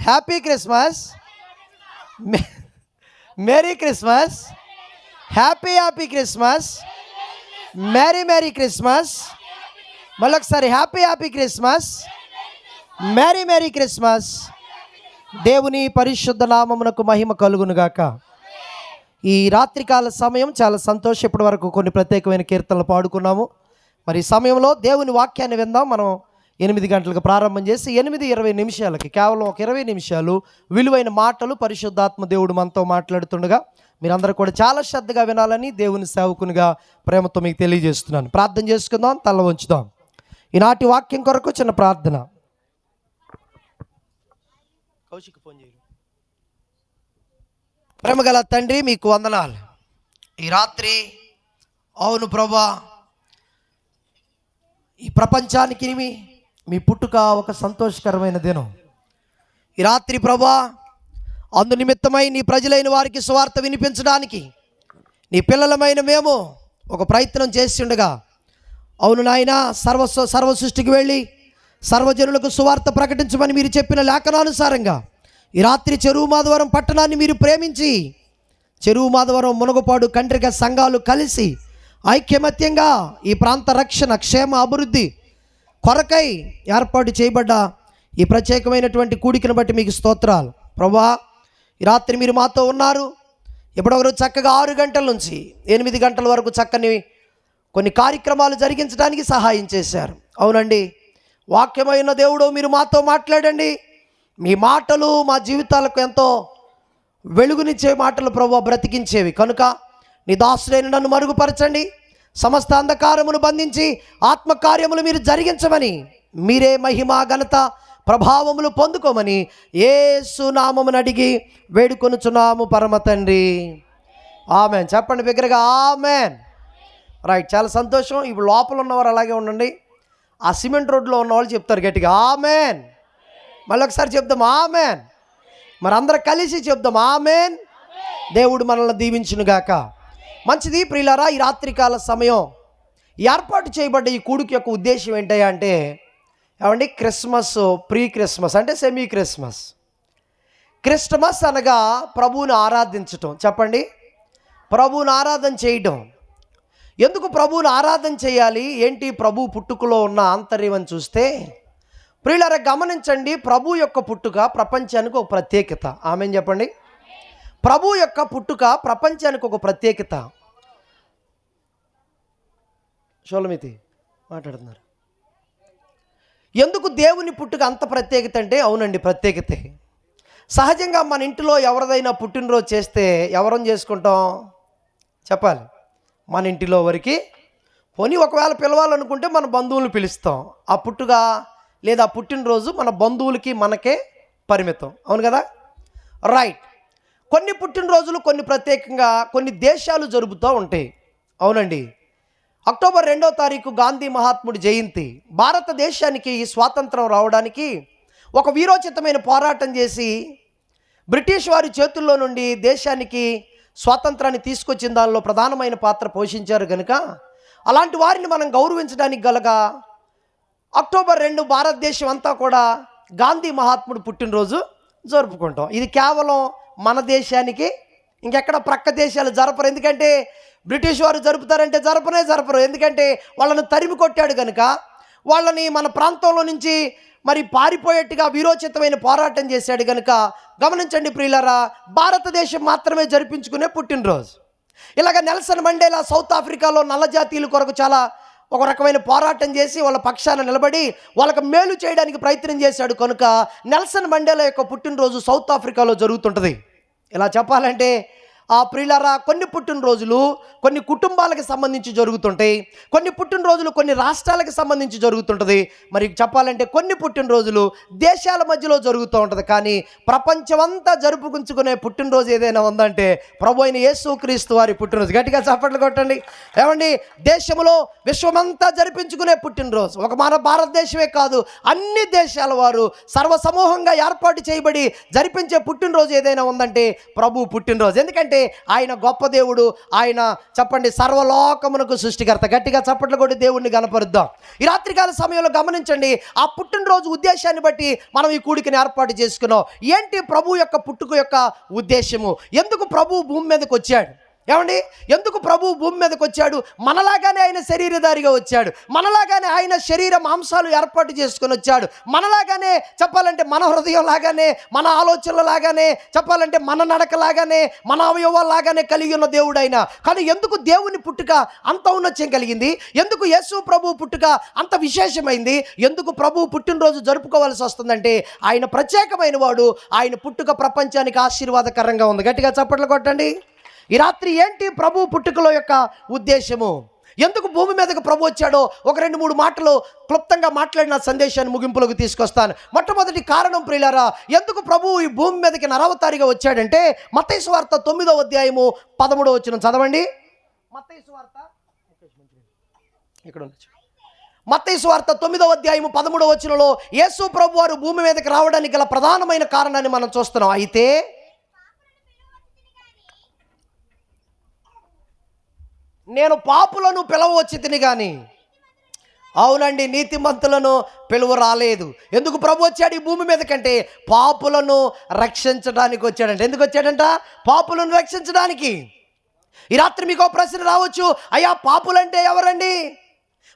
Happy Christmas, merry Christmas, happy Christmas, merry Christmas. మళ్ళొకసారి happy Christmas, merry Christmas. దేవుని పరిశుద్ధ నామమునకు మహిమ కలుగునుగాక. ఈ రాత్రికాల సమయం చాలా సంతోషం. ఇప్పటి వరకు కొన్ని ప్రత్యేకమైన కీర్తనలు పాడుకున్నాము. మరి ఈ సమయంలో దేవుని వాక్యాన్ని విందాం. మనం 8 గంటలకు ప్రారంభం చేసి 8:20 నిమిషాలకి, కేవలం ఒక 20 నిమిషాలు విలువైన మాటలు పరిశుద్ధాత్మ దేవుడు మనతో మాట్లాడుతుండగా మీరందరూ కూడా చాలా శ్రద్ధగా వినాలని దేవుని సేవకునిగా ప్రేమతో మీకు తెలియజేస్తున్నాను. ప్రార్థన చేసుకుందాం, తల వంచుదాం. ఈనాటి వాక్యం కొరకు చిన్న ప్రార్థన. కౌశిక్ ఫోన్ చేయండి. ప్రేమగల తండ్రి, మీకు వందనాలు. ఈ రాత్రి అవును ప్రభా, ఈ ప్రపంచానికి మీ పుట్టుక ఒక సంతోషకరమైన దినం. ఈ రాత్రి ప్రభా, అందు నిమిత్తమై నీ ప్రజలైన వారికి సువార్త వినిపించడానికి నీ పిల్లలమైన మేము ఒక ప్రయత్నం చేసి ఉండగా, అవును నాయన, సర్వ సృష్టికి వెళ్ళి సర్వజనులకు సువార్త ప్రకటించమని మీరు చెప్పిన లేఖనానుసారంగా ఈ రాత్రి చెరువు మాధవరం పట్టణాన్ని మీరు ప్రేమించి చెరువు మాధవరం, మునగపాడు, కండ్రిక సంఘాలు కలిసి ఐక్యమత్యంగా ఈ ప్రాంత రక్షణ, క్షేమ, అభివృద్ధి కొరకై ఏర్పాటు చేయబడ్డ ఈ ప్రత్యేకమైనటువంటి కూడికను బట్టి మీకు స్తోత్రాలు ప్రభా. ఈ రాత్రి మీరు మాతో ఉన్నారు. ఎప్పటివరకు చక్కగా 6 గంటల నుంచి 8 గంటల వరకు చక్కని కొన్ని కార్యక్రమాలు జరిగించడానికి సహాయం చేశారు. అవునండి, వాక్యమైన దేవుడు మీరు మాతో మాట్లాడండి. మీ మాటలు మా జీవితాలకు ఎంతో వెలుగునిచ్చే మాటలు ప్రభువా, బ్రతికించేవి కనుక నీ దాసుడైన నన్ను మరుగుపరచండి. సమస్త అంధకారమును బంధించి ఆత్మకార్యములు మీరు జరిగించమని, మీరే మహిమ, ఘనత, ప్రభావములు పొందుకోమని యేసు నామమును అడిగి వేడుకొనుచున్నాము పరమ తండ్రి, ఆమెన్. చెప్పండి బిగ్గరగా, ఆమెన్. రైట్, చాలా సంతోషం. ఇప్పుడు లోపల ఉన్నవారు అలాగే ఉండండి. ఆ సిమెంట్ రోడ్లో ఉన్న వాళ్ళు చెప్తారు గట్టిగా ఆమెన్. మళ్ళీ ఒకసారి చెప్దాం ఆమెన్. మరి అందరూ కలిసి చెప్దాం ఆమెన్. దేవుడు మనల్ని దీవించునుగాక. మంచిది ప్రియులారా, ఈ రాత్రికాల సమయం ఏర్పాటు చేయబడ్డ ఈ కూడిక యొక్క ఉద్దేశం ఏంటయ్యా అంటే, ఏమండి, క్రిస్మస్, ప్రీ క్రిస్మస్ అంటే సెమీ క్రిస్మస్. క్రిస్మస్ అనగా ప్రభువుని ఆరాధించటం. చెప్పండి, ప్రభువుని ఆరాధన చేయటం. ఎందుకు ప్రభువుని ఆరాధన చేయాలి, ఏంటి ప్రభు పుట్టుకలో ఉన్న ఆంతర్యం అని చూస్తే, ప్రియులారా గమనించండి, ప్రభు యొక్క పుట్టుక ప్రపంచానికి ఒక ప్రత్యేకత. ఆమెన్ చెప్పండి. ప్రభు యొక్క పుట్టుక ప్రపంచానికి ఒక ప్రత్యేకత. షోలమితి మాట్లాడుతున్నారు. ఎందుకు దేవుని పుట్టుక అంత ప్రత్యేకత అంటే, అవునండి ప్రత్యేకతే. సహజంగా మన ఇంటిలో ఎవరిదైనా పుట్టినరోజు చేస్తే ఎవరం చేసుకుంటాం చెప్పాలి? మన ఇంటిలో వరకు పోనీ ఒకవేళ పిలవాలనుకుంటే మన బంధువులను పిలుస్తాం. ఆ పుట్టుక లేదా పుట్టినరోజు మన బంధువులకి మనకే పరిమితం. అవును కదా? రైట్. కొన్ని పుట్టినరోజులు కొన్ని ప్రత్యేకంగా కొన్ని దేశాలు జరుపుతూ ఉంటాయి. అవునండి. అక్టోబర్ 2వ తారీఖు గాంధీ మహాత్ముడి జయంతి. భారతదేశానికి స్వాతంత్రం రావడానికి ఒక వీరోచితమైన పోరాటం చేసి బ్రిటిష్ వారి చేతుల్లో నుండి దేశానికి స్వాతంత్రాన్ని తీసుకొచ్చిన దానిలో ప్రధానమైన పాత్ర పోషించారు కనుక అలాంటి వారిని మనం గౌరవించడానికి గలగా అక్టోబర్ 2 భారతదేశం అంతా కూడా గాంధీ మహాత్ముడు పుట్టినరోజు జరుపుకుంటాం. ఇది కేవలం మన దేశానికి, ఇంకెక్కడ ప్రక్క దేశాలు జరపరు. ఎందుకంటే బ్రిటిష్ వారు జరుపుతారంటే జరపరు. ఎందుకంటే వాళ్ళని తరిమి కొట్టాడు కనుక, వాళ్ళని మన ప్రాంతంలో నుంచి మరి పారిపోయేట్టుగా వీరోచితమైన పోరాటం చేశాడు కనుక. గమనించండి ప్రియులారా, భారతదేశం మాత్రమే జరిపించుకునే పుట్టినరోజు. ఇలాగ నెల్సన్ మండేలా సౌత్ ఆఫ్రికాలో నల్ల జాతీయుల కొరకు చాలా ఒక రకమైన పోరాటం చేసి వాళ్ళ పక్షాన నిలబడి వాళ్ళకి మేలు చేయడానికి ప్రయత్నం చేశాడు కనుక నెల్సన్ మండేలా యొక్క పుట్టినరోజు సౌత్ ఆఫ్రికాలో జరుగుతుంటుంది. ఇలా చెప్పాలంటే ఆ ప్రియులారా, కొన్ని పుట్టినరోజులు కొన్ని కుటుంబాలకు సంబంధించి జరుగుతుంటాయి, కొన్ని పుట్టినరోజులు కొన్ని రాష్ట్రాలకు సంబంధించి జరుగుతుంటుంది. మరి చెప్పాలంటే కొన్ని పుట్టినరోజులు దేశాల మధ్యలో జరుగుతూ ఉంటుంది. కానీ ప్రపంచమంతా జరుపుకుంచుకునే పుట్టినరోజు ఏదైనా ఉందంటే ప్రభు అయిన యేసుక్రీస్తు వారి పుట్టినరోజు. గట్టిగా చప్పట్లు కొట్టండి. ఏమండి, దేశంలో విశ్వమంతా జరిపించుకునే పుట్టినరోజు. ఒక మన భారతదేశమే కాదు, అన్ని దేశాల వారు సర్వసమూహంగా ఏర్పాటు చేయబడి జరిపించే పుట్టినరోజు ఏదైనా ఉందంటే ప్రభు పుట్టినరోజు. ఎందుకంటే ఎందుకంటే ఆయన గొప్ప దేవుడు, ఆయన చెప్పండి సర్వలోకమునకు సృష్టికర్త. గట్టిగా చప్పట్లు కొట్టి దేవుడిని గణపరుద్దాం. ఈ రాత్రికాల సమయంలో గమనించండి, ఆ పుట్టినరోజు ఉద్దేశాన్ని బట్టి మనం ఈ కూడికని ఏర్పాటు చేసుకున్నాం. ఏంటి ప్రభు యొక్క పుట్టుక యొక్క ఉద్దేశము? ఎందుకు ప్రభు భూమి మీదకి వచ్చాడు? ఏమండి, ఎందుకు ప్రభు భూమి మీదకి వచ్చాడు? మనలాగానే ఆయన శరీరధారిగా వచ్చాడు, మనలాగానే ఆయన శరీర మాంసాలు ఏర్పాటు చేసుకొని వచ్చాడు, మనలాగానే చెప్పాలంటే మన హృదయం లాగానే, మన ఆలోచనల లాగానే, చెప్పాలంటే మన నడక లాగానే, మన అవయవాల లాగానే కలిగి ఉన్న దేవుడు ఆయన. కానీ ఎందుకు దేవుని పుట్టుక అంత ఔన్నత్యం కలిగింది? ఎందుకు యేసు ప్రభు పుట్టుక అంత విశేషమైంది? ఎందుకు ప్రభు పుట్టినరోజు జరుపుకోవాల్సి వస్తుందంటే ఆయన ప్రత్యేకమైన వాడు, ఆయన పుట్టుక ప్రపంచానికి ఆశీర్వాదకరంగా ఉంది. గట్టిగా చప్పట్లు కొట్టండి. ఈ రాత్రి ఏంటి ప్రభు పుట్టుకలో యొక్క ఉద్దేశము? ఎందుకు భూమి మీదకి ప్రభు వచ్చాడో ఒక 2-3 మాటలు క్లుప్తంగా మాట్లాడిన సందేశాన్ని ముగింపులోకి తీసుకొస్తాను. మొట్టమొదటి కారణం ప్రియులారా, ఎందుకు ప్రభు ఈ భూమి మీదకి నరవతారిగా వచ్చాడంటే మత్తయి సువార్త 9వ అధ్యాయము 13వ వచనం చదవండి. మత్తయి సువార్త ఇక్కడ ఉంది. మత్తయి సువార్త 9వ అధ్యాయము 13వ వచనంలో యేసు ప్రభు వారు భూమి మీదకి రావడానికి గల ప్రధానమైన కారణాన్ని మనం చూస్తున్నాం. అయితే నేను పాపులను పిలవచ్చి తిని కానీ, అవునండి, నీతిమంతులను పిలువ రాలేదు. ఎందుకు ప్రభు వచ్చాడు ఈ భూమి మీద కంటే? పాపులను రక్షించడానికి వచ్చాడంట. ఎందుకు వచ్చాడంట? పాపులను రక్షించడానికి. ఈ రాత్రి మీకు ప్రశ్న రావచ్చు, అయ్యా పాపులంటే ఎవరండి?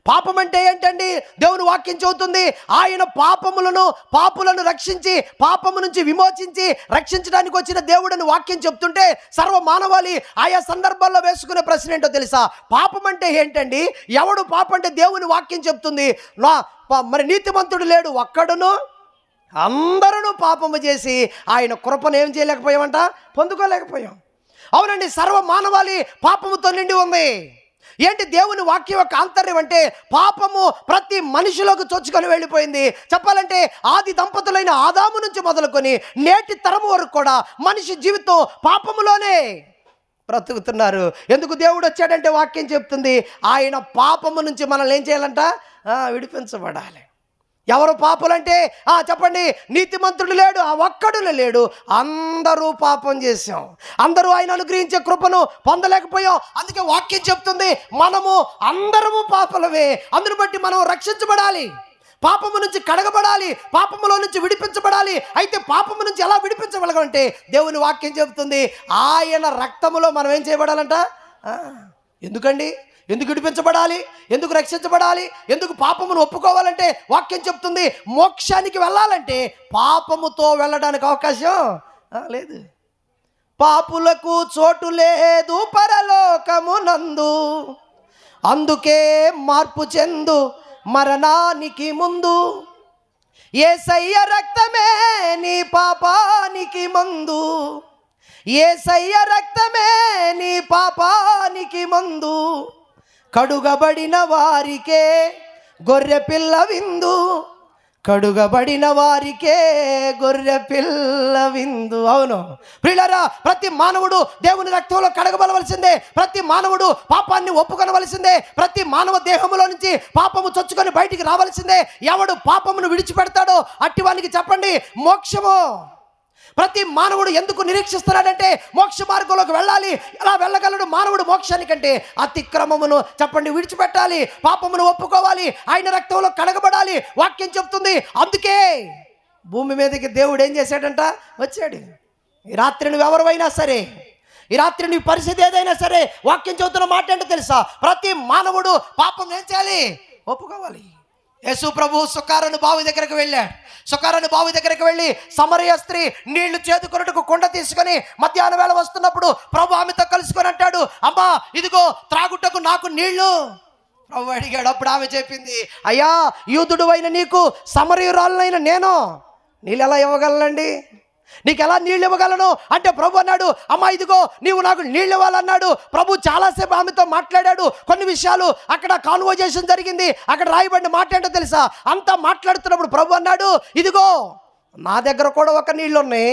పాపం అంటే ఏంటండి? దేవుని వాక్యం చెబుతుంది, ఆయన పాపులను రక్షించి, పాపము నుంచి విమోచించి రక్షించడానికి వచ్చిన దేవుడని వాక్యం చెప్తుంటే సర్వ మానవాళి ఆయా సందర్భాల్లో వేసుకునే ప్రశ్న ఏంటో తెలుసా? పాపం అంటే ఏంటండి? ఎవడు పాపం అంటే దేవుని వాక్యం చెప్తుంది, మరి నీతిమంతుడు లేడు ఒక్కడును, అందరూ పాపము చేసి ఆయన కృపను ఏం చేయలేకపోయామంట? పొందుకోలేకపోయాం. అవునండి, సర్వ మానవాళి పాపముతో నిండి ఉంది. ఏంటి దేవుని వాక్యం యొక్క ఆంతర్యం అంటే? పాపము ప్రతి మనిషిలోకి చొచ్చుకొని వెళ్ళిపోయింది. చెప్పాలంటే ఆది దంపతులైన ఆదాము నుంచి మొదలుకొని నేటి తరము వరకు కూడా మనిషి జీవితం పాపములోనే బ్రతుకుతున్నారు. ఎందుకు దేవుడు వచ్చాడంటే వాక్యం చెప్తుంది, ఆయన పాపము నుంచి మనల్ని ఏం చేయాలంట? విడిపించబడాలి. ఎవరు పాపులంటే చెప్పండి, నీతిమంతుడు లేడు, ఒక్కడు లేడు, అందరూ పాపం చేశాం, అందరూ ఆయన అనుగ్రహించే కృపను పొందలేకపోయాం. అందుకే వాక్యం చెప్తుంది మనము అందరము పాపలమే, అందును బట్టి మనం రక్షించబడాలి, పాపము నుంచి కడగబడాలి, పాపములో నుంచి విడిపించబడాలి. అయితే పాపము నుంచి ఎలా విడిపించబడాలంటే దేవుని వాక్యం చెబుతుంది ఆయన రక్తములో మనం ఏం చేయబడాలంట? ఎందుకండి? ఎందుకు విడిపించబడాలి? ఎందుకు రక్షించబడాలి? ఎందుకు పాపమును ఒప్పుకోవాలంటే వాక్యం చెప్తుంది మోక్షానికి వెళ్ళాలంటే పాపముతో వెళ్ళడానికి అవకాశం లేదు. పాపులకు చోటు లేదు పరలోకమునందు, అందుకే మార్పు చెందు మరణానికి ముందు, యేసయ్య రక్తమే నీ పాపానికి మందు, యేసయ్య రక్తమే నీ పాపానికి మందు, కడుగబడిన వారికే గొర్రె పిల్ల విందు, కడుగబడిన వారికే గొర్రె పిల్ల విందు. అవును ప్రియులారా, ప్రతి మానవుడు దేవుని రక్తంలో కడగబడవలసిందే, ప్రతి మానవుడు పాపాన్ని ఒప్పుకొనవలసిందే, ప్రతి మానవ దేహములో నుంచి పాపము చొచ్చుకొని బయటికి రావాల్సిందే. ఎవడు పాపమును విడిచిపెడతాడో అట్టివానికి చెప్పండి మోక్షము. ప్రతి మానవుడు ఎందుకు నిరీక్షిస్తున్నాడంటే మోక్ష మార్గంలోకి వెళ్ళాలి. ఎలా వెళ్ళగలడు మానవుడు మోక్షానికంటే? అతిక్రమమును చెప్పండి విడిచిపెట్టాలి, పాపమును ఒప్పుకోవాలి, ఆయన రక్తంలో కడగబడాలి. వాక్యం చెప్తుంది. అందుకే భూమి మీదకి దేవుడు ఏం చేశాడంట? వచ్చాడు. ఈ రాత్రి నువ్వు ఎవరైనా సరే, ఈ రాత్రి నీ పరిస్థితి ఏదైనా సరే, వాక్యం చెబుతున్న మాట ఏంటో తెలుసా? ప్రతి మానవుడు పాపం ఏం చేయాలి? ఒప్పుకోవాలి. యేసు ప్రభు సుకారను బావి దగ్గరకు వెళ్ళాడు. సుకారను బావి దగ్గరికి వెళ్ళి సమరయ స్త్రీ నీళ్లు చేదుకొనుటకు కుండ తీసుకొని మధ్యాహ్నం వేళ వస్తున్నప్పుడు ప్రభు ఆమెతో కలుసుకొని అంటాడు, అమ్మా ఇదిగో త్రాగుటకు నాకు నీళ్లు. ప్రభు అడిగాడు. అప్పుడు ఆమె చెప్పింది, అయ్యా యూదుడు అయిన నీకు సమరయురాలనైన నేను నీళ్ళు ఎలా ఇవ్వగలనండి? నీకు ఎలా నీళ్ళు ఇవ్వగలను అంటే ప్రభు అన్నాడు, అమ్మా ఇదిగో నీవు నాకు నీళ్ళు ఇవ్వాలన్నాడు. ప్రభు చాలాసేపు ఆమెతో మాట్లాడాడు. కొన్ని విషయాలు అక్కడ కాన్వర్జేషన్ జరిగింది. అక్కడ రాయబడిన మాట ఏంటో తెలుసా? అంతా మాట్లాడుతున్నప్పుడు ప్రభు అన్నాడు, ఇదిగో నా దగ్గర కూడా ఒక నీళ్ళు ఉన్నాయి,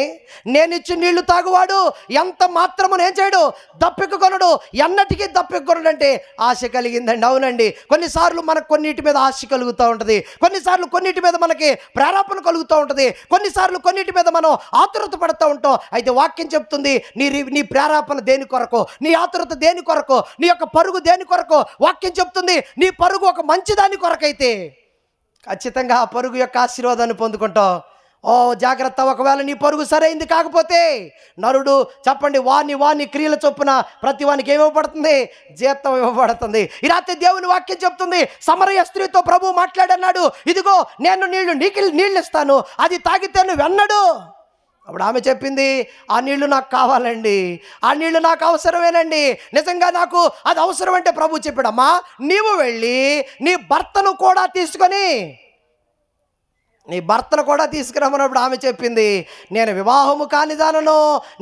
నేను ఇచ్చి నీళ్లు తాగువాడు ఎంత మాత్రము ఏం చేయడు, దప్పికొనడు, ఎన్నటికీ దప్పికొనడు అంటే ఆశ కలిగిందండి. అవునండి, కొన్నిసార్లు మనకు కొన్నిటి మీద ఆశ కలుగుతూ ఉంటుంది, కొన్నిసార్లు కొన్నిటి మీద మనకి ప్రేరేపణ కలుగుతూ ఉంటుంది, కొన్నిసార్లు కొన్నిటి మీద మనం ఆతురత పడుతూ ఉంటాం. అయితే వాక్యం చెప్తుంది, నీ ప్రేరేపణ దేని కొరకు, నీ ఆతురత దేని కొరకు, నీ యొక్క పరుగు దేని కొరకు? వాక్యం చెప్తుంది, నీ పరుగు ఒక మంచి దాని కొరకైతే ఖచ్చితంగా ఆ పరుగు యొక్క ఆశీర్వాదాన్ని పొందుకుంటాం. ఓ జాగ్రత్త, ఒకవేళ నీ పరుగు సరైంది కాకపోతే నరుడు చెప్పండి వాని క్రియల చొప్పున ప్రతి వానికి ఏమివ్వబడుతుంది? జీతం ఇవ్వబడుతుంది. ఈ రాత్రి దేవుని వాక్యం చెప్తుంది, సమరయ స్త్రీతో ప్రభు మాట్లాడన్నాడు, ఇదిగో నేను నీళ్ళు ఇస్తాను, అది తాగితే నువ్వు వెన్నడు. అప్పుడు ఆమె చెప్పింది, ఆ నీళ్లు నాకు కావాలండి, ఆ నీళ్లు నాకు అవసరమేనండి, నిజంగా నాకు అది అవసరం అంటే ప్రభు చెప్పాడమ్మా, నీవు వెళ్ళి నీ భర్తను కూడా తీసుకురమ్మన్నప్పుడు ఆమె చెప్పింది, నేను వివాహము కానిదానను,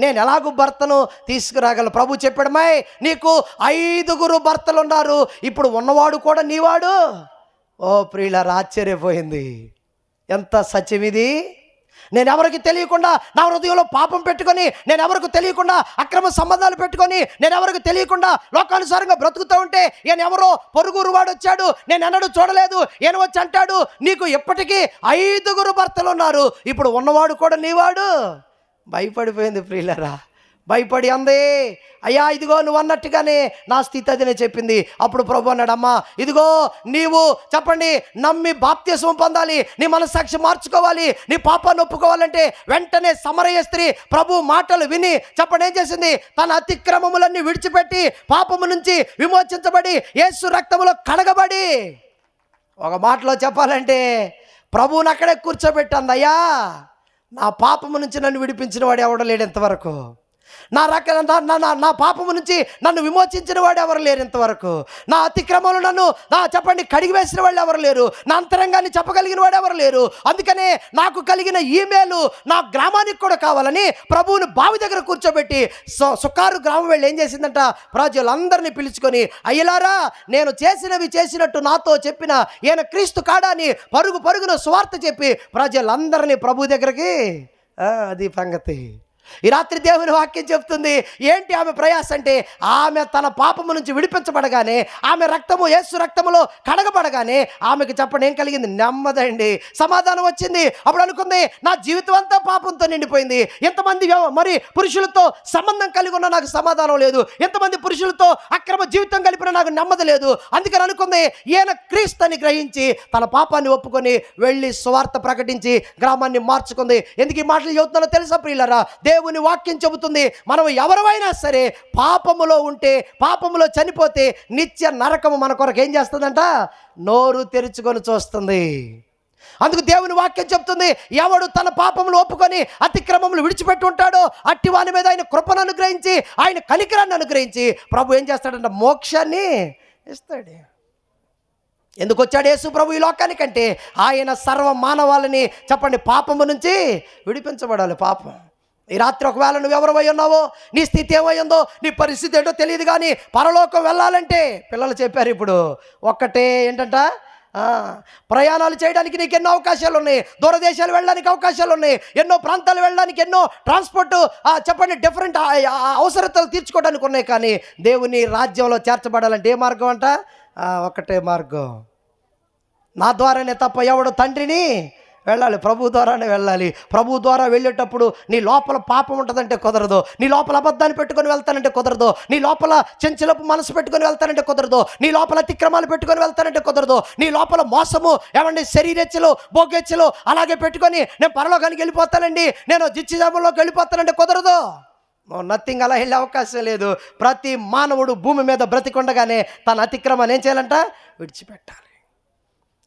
నేను ఎలాగూ భర్తను తీసుకురాగలను. ప్రభు చెప్పాడమ్మాయి, నీకు 5 భర్తలు ఉన్నారు, ఇప్పుడు ఉన్నవాడు కూడా నీవాడు. ఓ ప్రియులారా, ఆశ్చర్యపోయింది. ఎంత సత్యం ఇది! నేను ఎవరికి తెలియకుండా నా హృదయంలో పాపం పెట్టుకొని, నేను ఎవరికి తెలియకుండా అక్రమ సంబంధాలు పెట్టుకొని, నేను ఎవరికి తెలియకుండా లోకానుసారంగా బ్రతుకుతూ ఉంటే, ఈయన ఎవరో పొరుగురు వాడు వచ్చాడు, నేను ఎన్నడూ చూడలేదు, ఈయన వచ్చి అంటాడు, నీకు ఇప్పటికీ 5 భర్తలు ఉన్నారు, ఇప్పుడు ఉన్నవాడు కూడా నీవాడు. భయపడిపోయింది ప్రియులారా, భయపడి అందే, అయ్యా ఇదిగో నువ్వు అన్నట్టుగానే నా స్థితి అదినే చెప్పింది. అప్పుడు ప్రభు అన్నాడు, అమ్మా ఇదిగో నీవు చెప్పండి నమ్మి బాప్తిస్మం పొందాలి, నీ మనస్సాక్షి మార్చుకోవాలి, నీ పాపాన్ని ఒప్పుకోవాలంటే వెంటనే సమరయ స్త్రీ ప్రభు మాటలు విని చెప్పండి ఏం చేసింది? తన అతిక్రమములన్నీ విడిచిపెట్టి పాపము నుంచి విమోచించబడి యేసు రక్తములో కడగబడి, ఒక మాటలో చెప్పాలంటే ప్రభువుని అక్కడే కూర్చోబెట్టింది. అయ్యా నా పాపము నుంచి నన్ను విడిపించిన వాడు ఎవడో లేడు ఇంతవరకు, నా పాపము నుంచి నన్ను విమోచించిన వాడు ఎవరు లేరు ఇంతవరకు, నా అతిక్రమలు నన్ను చెప్పండి కడిగి వేసిన వాళ్ళు ఎవరు లేరు, నా అంతరంగాన్ని చెప్పగలిగిన వాడు ఎవరు లేరు. అందుకనే నాకు కలిగిన ఈమెయిల్ నా గ్రామానికి కూడా కావాలని ప్రభువుని బావి దగ్గర కూర్చోబెట్టి సుకారు గ్రామం వెళ్ళి ఏం చేసిందంట, ప్రజలందరినీ పిలుచుకొని, అయ్యలారా నేను చేసినట్టు నాతో చెప్పిన ఈయన క్రీస్తు కాడా అని పరుగున సువార్త చెప్పి ప్రజలందరినీ ప్రభు దగ్గరికి, అది సంగతి. ఈ రాత్రి దేవుని వాక్యం చెప్తుంది, ఏంటి ఆమె ప్రయాస అంటే, ఆమె తన పాపము నుంచి విడిపించబడగానే, ఆమె రక్తము యేసు రక్తములో కడగబడగానే ఆమెకి చెప్పండి ఏం కలిగింది? నెమ్మదండి, సమాధానం వచ్చింది. అప్పుడు అనుకుంది, నా జీవితం అంతా పాపంతో నిండిపోయింది, ఎంతమంది మరి పురుషులతో సంబంధం కలిగి ఉన్నా నాకు సమాధానం లేదు, ఎంతమంది పురుషులతో అక్రమ జీవితం కలిపినా నాకు నెమ్మది లేదు. అందుకని అనుకుంది, ఈయన క్రీస్తుని గ్రహించి తన పాపాన్ని ఒప్పుకొని వెళ్ళి సువార్త ప్రకటించి గ్రామాన్ని మార్చుకుంది. ఎందుకు ఈ మాటలు చెబుతున్నానో తెలుసా ప్రియులారా? దేవుని వాక్యం చెబుతుంది, మనం ఎవరైనా సరే పాపములో ఉంటే, పాపములో చనిపోతే నిత్య నరకము మన కొరకు ఏం చేస్తుందంట? నోరు తెరుచుకొని చూస్తుంది. అందుకు దేవుని వాక్యం చెప్తుంది, ఎవడు తన పాపములు ఒప్పుకొని అతిక్రమములు విడిచిపెట్టి ఉంటాడో అట్టి వాని మీద ఆయన కృపను అనుగ్రహించి, ఆయన కనికరాన్ని అనుగ్రహించి ప్రభు ఏం చేస్తాడంట? మోక్షాన్ని ఇస్తాడు. ఎందుకు వచ్చాడు యేసు ప్రభు ఈ లోకానికంటే, ఆయన సర్వ మానవాళిని చెప్పండి పాపము నుంచి విడిపించబడాలి. పాపం ఈ రాత్రి ఒకవేళ నువ్వు ఎవరు అయి ఉన్నావో, నీ స్థితి ఏమైందో, నీ పరిస్థితి ఏంటో తెలియదు, కానీ పరలోకం వెళ్ళాలంటే పిల్లలు చెప్పారు ఇప్పుడు ఒక్కటే ఏంటంట, ప్రయాణాలు చేయడానికి నీకు ఎన్నో అవకాశాలు ఉన్నాయి, దూరదేశాలు వెళ్ళడానికి అవకాశాలు ఉన్నాయి, ఎన్నో ప్రాంతాలు వెళ్ళడానికి ఎన్నో ట్రాన్స్పోర్ట్ చెప్పండి డిఫరెంట్ అవసరతలు తీర్చుకోవడానికి ఉన్నాయి. కానీ దేవుని రాజ్యంలో చేర్చబడాలంటే ఏ మార్గం అంట? ఒకటే మార్గం, నా ద్వారానే తప్ప ఎవడు తండ్రిని వెళ్ళాలి, ప్రభు ద్వారానే వెళ్ళాలి. ప్రభు ద్వారా వెళ్ళేటప్పుడు నీ లోపల పాపం ఉంటుందంటే కుదరదు, నీ లోపల అబద్ధాన్ని పెట్టుకొని వెళ్తానంటే కుదరదు, నీ లోపల చెంచలపు మనసు పెట్టుకొని వెళ్తానంటే కుదరదు, నీ లోపల అతిక్రమాలు పెట్టుకొని వెళ్తానంటే కుదరదు, నీ లోపల మోసము ఏమండి శరీరెచ్చలు భోగెచ్చలు అలాగే పెట్టుకొని నేను పరలోకానికి వెళ్ళిపోతానండి, నేను జిచ్చిజాములోకి వెళ్ళిపోతానంటే కుదరదు. నథింగ్, అలా వెళ్ళే అవకాశం లేదు. ప్రతి మానవుడు భూమి మీద బ్రతికొండగానే తన అతిక్రమాన్ని ఏం చేయాలంట? విడిచిపెట్టాలి.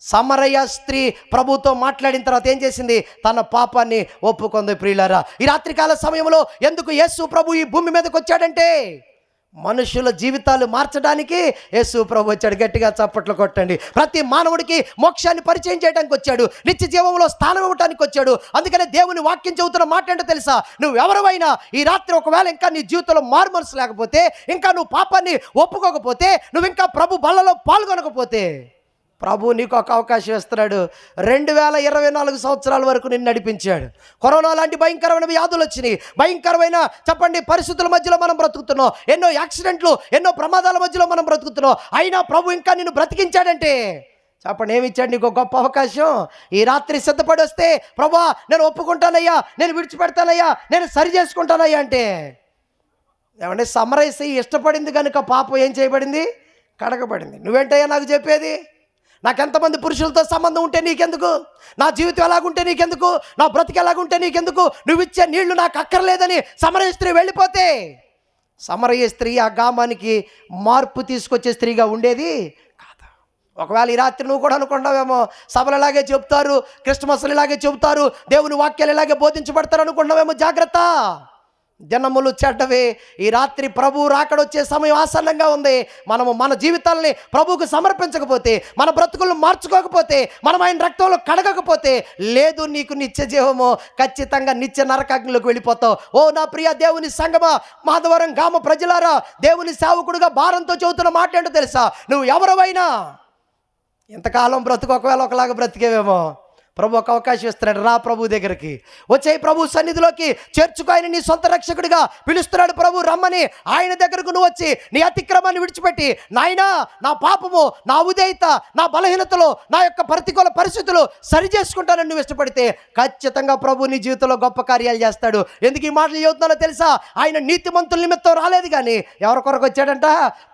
సమరయ స్త్రీ ప్రభుతో మాట్లాడిన తర్వాత ఏం చేసింది? తన పాపాన్ని ఒప్పుకుంది. ప్రియులారా, ఈ రాత్రికాల సమయంలో ఎందుకు యేసు ప్రభు ఈ భూమి మీదకి వచ్చాడంటే, మనుషుల జీవితాలు మార్చడానికి యేసు ప్రభు వచ్చాడు. గట్టిగా చప్పట్లు కొట్టండి. ప్రతి మానవుడికి మోక్షాన్ని పరిచయం చేయడానికి వచ్చాడు, నిత్య జీవంలో స్థానం ఇవ్వడానికి వచ్చాడు. అందుకనే దేవుని వాక్యం చెబుతున్న మాట ఏంటో తెలుసా? నువ్వు ఎవరైనా ఈ రాత్రి ఒకవేళ ఇంకా నీ జీవితంలో మారు మనసు లేకపోతే, ఇంకా నువ్వు పాపాన్ని ఒప్పుకోకపోతే, నువ్వు ఇంకా ప్రభు బల్లలో పాల్గొనకపోతే ప్రభు నీకు ఒక అవకాశం ఇస్తున్నాడు. 2024 సంవత్సరాల వరకు నిన్ను నడిపించాడు. కరోనా లాంటి భయంకరమైన వ్యాధులు వచ్చినాయి, భయంకరమైన చెప్పండి పరిస్థితుల మధ్యలో మనం బ్రతుకుతున్నాం, ఎన్నో యాక్సిడెంట్లు, ఎన్నో ప్రమాదాల మధ్యలో మనం బ్రతుకుతున్నాం. అయినా ప్రభు ఇంకా నిన్ను బ్రతికించాడంటే చెప్పండి ఏమి ఇచ్చాడు నీకు? గొప్ప అవకాశం. ఈ రాత్రి సిద్ధపడి వస్తే ప్రభా నేను ఒప్పుకుంటానయ్యా, నేను విడిచిపెడతానయ్యా, నేను సరి చేసుకుంటానయ్యా అంటే ఏమంటే సమరసి ఇష్టపడింది కనుక పాపం ఏం చేయబడింది? కడగబడింది. నువ్వేంటయ్యా నాకు చెప్పేది? నాకెంతమంది పురుషులతో సంబంధం ఉంటే నీకెందుకు? నా జీవితం ఎలాగుంటే నీకెందుకు? నా బ్రతికి ఎలాగుంటే నీకెందుకు? నువ్వు ఇచ్చే నీళ్లు నాకు అక్కర్లేదని సమరయ స్త్రీ వెళ్ళిపోతే, సమరయ స్త్రీ ఆ గ్రామానికి మార్పు తీసుకొచ్చే స్త్రీగా ఉండేది కాదు. ఒకవేళ ఈ రాత్రి నువ్వు కూడా అనుకుంటావేమో సభలు ఇలాగే చెబుతారు, క్రిస్మస్లు ఇలాగే చెబుతారు, దేవుని వాక్యాలు ఇలాగే బోధించబడతారు అనుకుంటున్నావేమో. జాగ్రత్త, జనములు చెడ్డవే. ఈ రాత్రి ప్రభు రాకడొచ్చే సమయం ఆసన్నంగా ఉంది. మనము మన జీవితాలని ప్రభువుకు సమర్పించకపోతే, మన బ్రతుకులను మార్చుకోకపోతే, మనం ఆయన రక్తంలో కడగకపోతే లేదు నీకు నిత్య జీవము. ఖచ్చితంగా నిత్య నరకాగ్నిలోకి వెళ్ళిపోతావు. ఓ నా ప్రియ దేవుని సంగమా, మాధవరం గ్రామ ప్రజలారా, దేవుని సేవకుడుగా భారంతో చెబుతున్న మాట ఏంటో తెలుసా? నువ్వు ఎవరివైనా ఇంతకాలం బ్రతుకు ఒకవేళ ఒకలాగా బ్రతికేవేమో, ప్రభు ఒక అవకాశం ఇస్తున్నాడు. రా ప్రభు దగ్గరికి, వచ్చే ప్రభు సన్నిధిలోకి చేర్చుకో. ఆయన నీ సొంత రక్షకుడిగా పిలుస్తున్నాడు ప్రభు. రమ్మని ఆయన దగ్గరకు నువ్వు వచ్చి నీ అతిక్రమాన్ని విడిచిపెట్టి, నాయనా నా పాపము, నా ఉదయత, నా బలహీనతలు, నా యొక్క ప్రతికూల పరిస్థితులు సరి చేసుకుంటానని నువ్వు ఇష్టపడితే ఖచ్చితంగా ప్రభు నీ జీవితంలో గొప్ప కార్యాలు చేస్తాడు. ఎందుకు ఈ మాటలు చెబుతున్నానో తెలుసా? ఆయన నీతిమంతుల నిమిత్తం రాలేదు కానీ ఎవరి కొరకు వచ్చాడంట?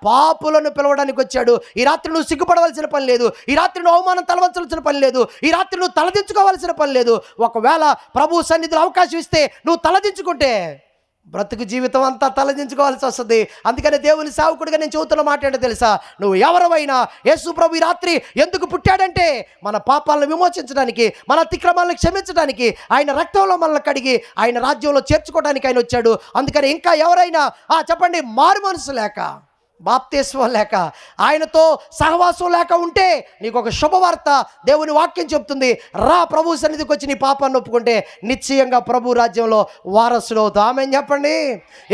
పాపులను పిలవడానికి వచ్చాడు. ఈ రాత్రి నువ్వు సిగ్గుపడవలసిన పని లేదు. ఈ రాత్రి నువ్వు అవమానం తలవంచవలసిన పని లేదు. ఈ రాత్రి నువ్వు తలదించుకోవాల్సిన పని లేదు. ఒకవేళ ప్రభు సన్నిధిలో అవకాశం ఇస్తే నువ్వు తలదించుకుంటే బ్రతుకు జీవితం అంతా తలదించుకోవాల్సి వస్తుంది. అందుకని దేవుని సేవకుడిగా నేను చెబుతున్న మాట ఏంటో తెలుసా? నువ్వు ఎవరివైనా యేసు ప్రభు ఈ రాత్రి ఎందుకు పుట్టాడంటే మన పాపాలను విమోచించడానికి, మన అతిక్రమాలను క్షమించడానికి, ఆయన రక్తంలో మనల్ని కడిగి ఆయన రాజ్యంలో చేర్చుకోవడానికి ఆయన వచ్చాడు. అందుకని ఇంకా ఎవరైనా చెప్పండి మారు మనసు లేక, బాప్తిస్మం లేక, ఆయనతో సహవాసం లేక ఉంటే నీకు ఒక శుభవార్త దేవుని వాక్యం చెప్తుంది. రా ప్రభు సన్నిధికి వచ్చి నీ పాపాన్ని ఒప్పుకుంటే నిశ్చయంగా ప్రభు రాజ్యంలో వారసుడు అవుతావు. ఆమేన్ చెప్పండి.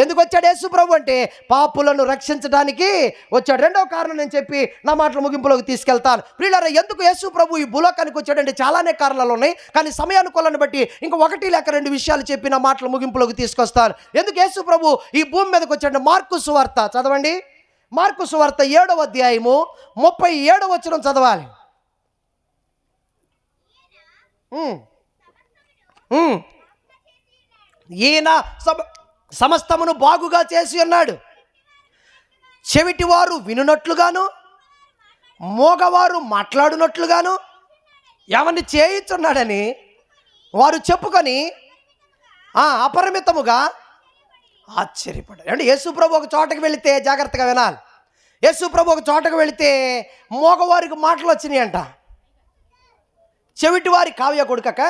ఎందుకు వచ్చాడు యేసు ప్రభు అంటే పాపులను రక్షించడానికి వచ్చాడు. రెండవ కారణం నేను చెప్పి నా మాటలు ముగింపులోకి తీసుకెళ్తాను. ప్రియులారా, ఎందుకు యేసు ప్రభు ఈ భూలోకానికి వచ్చాడంటే చాలానే కారణాలు ఉన్నాయి. కానీ సమయానుకూలాన్ని బట్టి ఇంకా 1 లేక 2 విషయాలు చెప్పి నా మాటలు ముగింపులోకి తీసుకొస్తాను. ఎందుకు యేసు ప్రభు ఈ భూమి మీదకి వచ్చాడు? మార్కు సువార్త చదవండి. మార్కు సువార్త 7వ అధ్యాయము 37వ వచనం చదవాలి. ఈయన సమస్తమును బాగుగా చేసి ఉన్నాడు. చెవిటివారు వినునట్లుగాను, మోగవారు మాట్లాడునట్లుగాను ఎవరిని చేయించున్నాడని వారు చెప్పుకొని అపరిమితముగా ఆశ్చర్యపడ్డారు. అంటే యేసు ప్రభు ఒక చోటకి వెళితే, జాగ్రత్తగా వినాలి, యేసు ప్రభు ఒక చోటకు వెళితే మోగవారికి మాటలు వచ్చినాయి అంట. చెవిటివారి కావ్య కొడుకక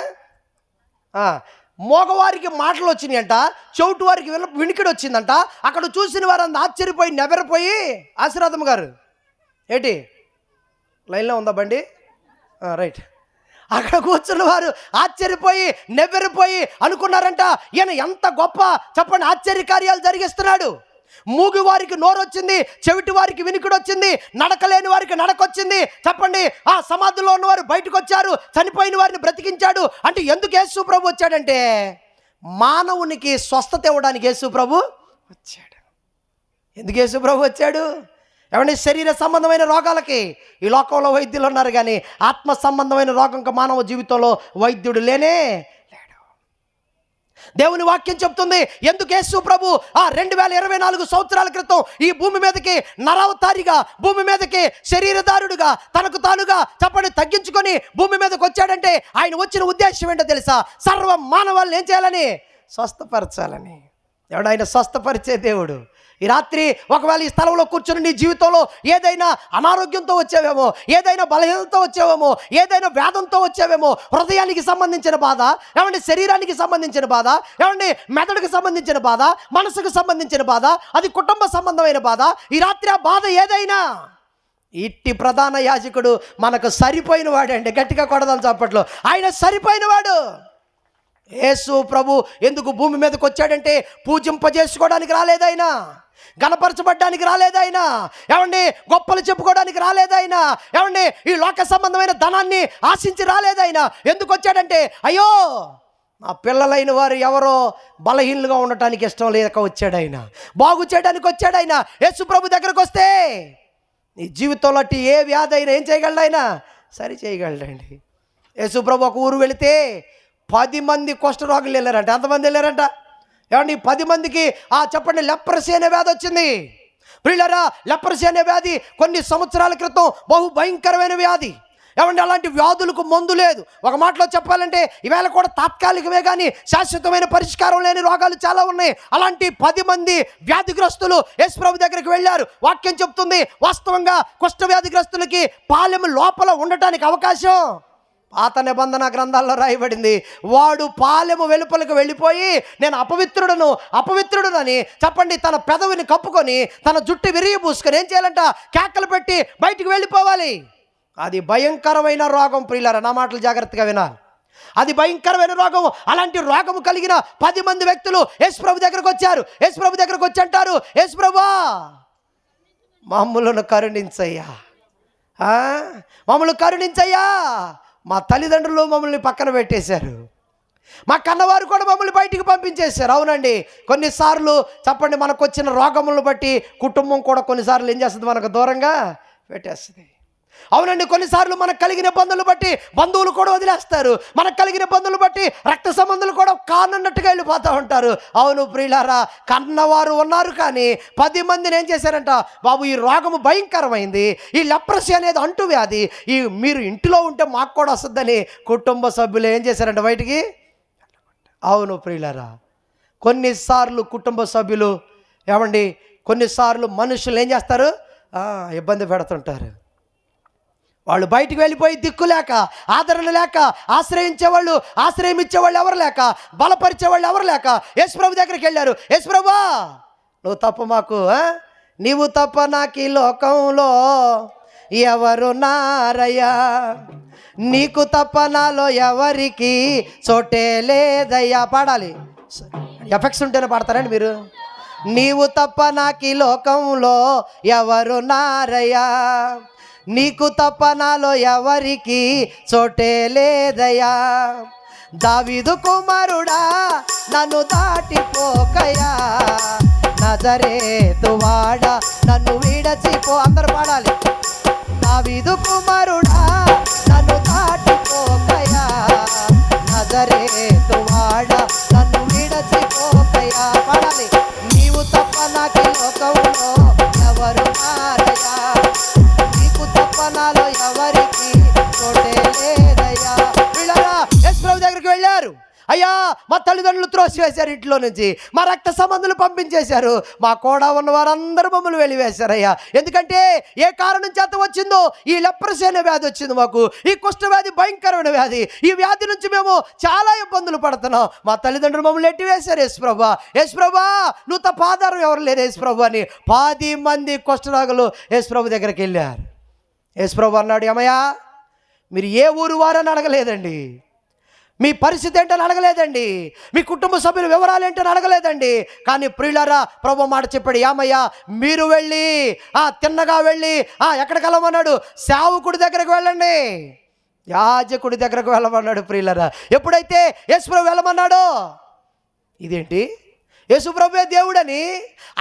మోగవారికి మాటలు వచ్చినాయి అంట. చెవిటి వారికి వినికిడి వచ్చిందంట. అక్కడ చూసిన వారంతా ఆశ్చర్యపోయి నెవరిపోయి, ఆశీర్వాదం గారు ఏంటి లైన్లో ఉందా బండి? రైట్. అక్కడ కూర్చున్న వారు ఆశ్చర్యపోయి నెవ్వెరిపోయి అనుకున్నారంట, ఈయన ఎంత గొప్ప చెప్పండి ఆశ్చర్య కార్యాలు జరిగిస్తున్నాడు. మూగి వారికి నోరు వచ్చింది, చెవిటి వారికి వినికిడి వచ్చింది, నడకలేని వారికి నడకొచ్చింది. చెప్పండి సమాధిలో ఉన్నవారు బయటకు వచ్చారు, చనిపోయిన వారిని బ్రతికించాడు. అంటే ఎందుకు యేసు ప్రభు వచ్చాడంటే మానవునికి స్వస్థత ఇవ్వడానికి యేసు ప్రభు వచ్చాడు. ఎందుకు యేసు ప్రభు వచ్చాడు? ఏమంటే శరీర సంబంధమైన రోగాలకి ఈ లోకంలో వైద్యులు ఉన్నారు, కానీ ఆత్మ సంబంధమైన రోగంకి మానవ జీవితంలో వైద్యుడు లేనే లేడు. దేవుని వాక్యం చెప్తుంది ఎందుకు యేసు ప్రభు 2024 సంవత్సరాల క్రితం ఈ భూమి మీదకి నరావతారిగా, భూమి మీదకి శరీరదారుడుగా, తనకు తానుగా చెప్పండి తగ్గించుకొని భూమి మీదకి వచ్చాడంటే ఆయన వచ్చిన ఉద్దేశం ఏంటో తెలుసా? సర్వ మానవాళ్ళని ఏం చేయాలని? స్వస్థపరచాలని. ఎవడు ఆయన స్వస్థపరిచే దేవుడు. ఈ రాత్రి ఒకవేళ ఈ స్థలంలో కూర్చొని నీ జీవితంలో ఏదైనా అనారోగ్యంతో వచ్చావేమో, ఏదైనా బలహీనతతో వచ్చావేమో, ఏదైనా వ్యాధంతో వచ్చావేమో, హృదయానికి సంబంధించిన బాధ, ఏమంటే శరీరానికి సంబంధించిన బాధ, ఏమంటే మెదడుకు సంబంధించిన బాధ, మనసుకు సంబంధించిన బాధ, అది కుటుంబ సంబంధమైన బాధ, ఈ రాత్రి ఆ బాధ ఏదైనా ఇట్టి ప్రధాన యాజకుడు మనకు సరిపోయిన వాడు అండి. గట్టిగా కొడదాం చప్పట్లో. ఆయన సరిపోయిన వాడు. యేసు ప్రభు ఎందుకు భూమి మీదకి వచ్చాడంటే పూజింపజేసుకోవడానికి రాలేదైనా, గణపరచబడ్డానికి రాలేదైనా, ఏమండి గొప్పలు చెప్పుకోవడానికి రాలేదైనా, ఏమండి ఈ లోక సంబంధమైన ధనాన్ని ఆశించి రాలేదైనా. ఎందుకు వచ్చాడంటే అయ్యో నా పిల్లలైన వారు ఎవరో బలహీనులుగా ఉండటానికి ఇష్టం లేక వచ్చాడైనా, బాగు చేయడానికి వచ్చాడైనా. యేసు ప్రభు దగ్గరకు వస్తే నీ జీవితంలో అట్టి ఏ వ్యాధి అయినా ఏం చేయగలడైనా సరి చేయగలడండి. యేసు ప్రభు ఒక ఊరు వెళితే 10 మంది కుష్ఠరోగులు వెళ్ళారంట. ఎంతమంది వెళ్ళారంట ఏమండి? 10 మందికి చెప్పండి లెప్రసీ అనే వ్యాధి వచ్చింది. ప్రియులారా, లెప్రసీ అనే వ్యాధి కొన్ని సంవత్సరాల క్రితం బహు భయంకరమైన వ్యాధి. ఏమండి అలాంటి వ్యాధులకు మందు లేదు. ఒక మాటలో చెప్పాలంటే ఈవేళ కూడా తాత్కాలికమే కానీ శాశ్వతమైన పరిష్కారం లేని రోగాలు చాలా ఉన్నాయి. అలాంటి 10 మంది వ్యాధిగ్రస్తులు యేసు ప్రభు దగ్గరికి వెళ్ళారు. వాక్యం చెప్తుంది వాస్తవంగా కుష్ఠ వ్యాధిగ్రస్తులకి పాలెము లోపల ఉండటానికి అవకాశం పాత నిబంధన గ్రంథాల్లో రాయబడింది. వాడు పాలెము వెలుపలకు వెళ్ళిపోయి నేను అపవిత్రుడునని చెప్పండి తన పెదవిని కప్పుకొని తన జుట్టు విరిగిపూసుకొని ఏం చేయాలంట? కేకలు పెట్టి బయటికి వెళ్ళిపోవాలి. అది భయంకరమైన రోగం. ప్రియులారా, నా మాటలు జాగ్రత్తగా వినాలి. అది భయంకరమైన రోగం. అలాంటి రోగము కలిగిన 10 మంది వ్యక్తులు యేసు ప్రభు దగ్గరకు వచ్చారు. యేసు ప్రభు దగ్గరకు వచ్చి అంటారు, యేసు ప్రభువా మమ్మలను కరుణించయ్యా, మమ్మల్ని కరుణించయ్యా. మా తల్లిదండ్రులు మమ్మల్ని పక్కన పెట్టేశారు, మా కన్నవారు కూడా మమ్మల్ని బయటికి పంపించేశారు. అవునండి, కొన్నిసార్లు చెప్పండి మనకు వచ్చిన రోగములను బట్టి కుటుంబం కూడా కొన్నిసార్లు ఏం చేస్తుంది? మనకు దూరంగా పెట్టేస్తుంది. అవునండి, కొన్నిసార్లు మనకు కలిగిన ఇబ్బందులు బట్టి బంధువులు కూడా వదిలేస్తారు. మనకు కలిగిన ఇబ్బందులు బట్టి రక్త సంబంధులు కూడా కానన్నట్టుగా వెళ్ళిపోతూ ఉంటారు. అవును ప్రియులారా, కన్నవారు ఉన్నారు కానీ 10 మందిని ఏం చేశారంట? బాబు ఈ రోగము భయంకరమైంది, ఈ లెప్రసీ అనేది అంటువ్యాధి, మీరు ఇంటిలో ఉంటే మాకు కూడా వస్తుందని కుటుంబ సభ్యులు ఏం చేశారంట? బయటికి. అవును ప్రియులారా, కొన్నిసార్లు కుటుంబ సభ్యులు ఏమండి కొన్నిసార్లు మనుషులు ఏం చేస్తారు? ఇబ్బంది పెడుతుంటారు. వాళ్ళు బయటికి వెళ్ళిపోయి దిక్కు లేక, ఆదరణ లేక, ఆశ్రయం ఇచ్చేవాళ్ళు ఎవరు లేక, బలపరిచేవాళ్ళు ఎవరు లేక యేసు ప్రభు దగ్గరికి వెళ్ళారు. యేసు ప్రభువా నువ్వు తప్ప మాకు, నీవు తప్ప నాకు ఈ లోకంలో ఎవరు నారయ్యా, నీకు తప్ప నాలో ఎవరికి చోటే లేదయ్యా. పాడాలి, ఎఫెక్ట్స్ ఉంటేనే పాడతారండి మీరు. నీవు తప్ప నాకు ఈ లోకంలో ఎవరు నారయ్యా, నీకు తప్ప నాలో ఎవరికి చోటే లేదయ్యా. దావీదు కుమారుడా నన్ను దాటిపోకయా, నజరేతు వాడా నన్ను విడచిపో. అందరూ పాడాలి. దావీదు కుమారుడా నన్ను దాటిపోకయా, నజరేతు వాడా నన్ను విడచిపోకయా. పాడాలి. నీవు తప్ప నాకు లోకంలో ఎవరు మారయా, నీకు తప్ప నాలో ఎవరికి చోటే లేదయ్యా. వీళ్ళరా యేసు ప్రభు దగ్గరికి వెళ్ళారు. అయ్యా మా తల్లిదండ్రులు త్రోసివేశారు ఇంట్లో నుంచి, మా రక్త సంబంధులు పంపించేశారు, మా కూడా ఉన్న వారందరూ మమ్మల్ని వెలివేశారయ్యా. ఎందుకంటే ఏ కారణం చేత వచ్చిందో ఈ లెప్రసీ అనే వ్యాధి వచ్చింది మాకు. ఈ కుష్ఠవ్యాధి భయంకరమైన వ్యాధి. ఈ వ్యాధి నుంచి మేము చాలా ఇబ్బందులు పడుతున్నాం. మా తల్లిదండ్రులు మమ్మల్ని ఎట్టివేశారు. యేసు ప్రభువా నువ్వు తప్ప ఆధారం ఎవరు లేరు యేసు ప్రభు అని 10 మంది కుష్ఠరోగులు యేసు ప్రభు దగ్గరికి వెళ్ళారు. యేసు ప్రభు అన్నాడు, ఏమయ్యా మీరు ఏ ఊరు వారని అడగలేదండి, మీ పరిస్థితి ఏంటని అడగలేదండి, మీ కుటుంబ సభ్యుల వివరాలు ఏంటని అడగలేదండి. కానీ ప్రియులారా ప్రభు మాట చెప్పాడు, ఏమయ్యా మీరు వెళ్ళి తిన్నగా వెళ్ళి ఎక్కడికి వెళ్ళమన్నాడు? సేవకుడి దగ్గరకు వెళ్ళండి, యాజకుడి దగ్గరకు వెళ్ళమన్నాడు. ప్రియులారా ఎప్పుడైతే యేసు ప్రభు వెళ్ళమన్నాడో, ఇదేంటి యేసు ప్రభువే దేవుడని,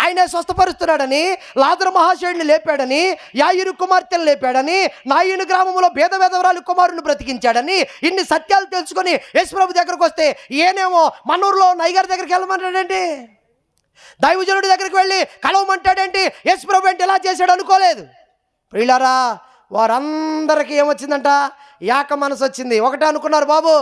ఆయనే స్వస్థపరుస్తున్నాడని, లాజరు మహాశయుడిని లేపాడని, యాయిరు కుమార్తెను లేపాడని, నాయిను గ్రామంలో భేదవరాలు కుమారుని బ్రతికించాడని ఇన్ని సత్యాలు తెలుసుకొని యేసు ప్రభు దగ్గరకు వస్తే ఈయనేమో మనూరులో నయ్యగారి దగ్గరికి వెళ్ళమంటాడేంటి, దైవజనుడి దగ్గరికి వెళ్ళి కలవమంటాడేంటి? యేసు ప్రభు ఏంటి ఎలా చేశాడు అనుకోలేదు. ప్రియులారా వారందరికీ ఏమొచ్చిందంట? యాక మనసు వచ్చింది. ఒకటే అనుకున్నారు, బాబు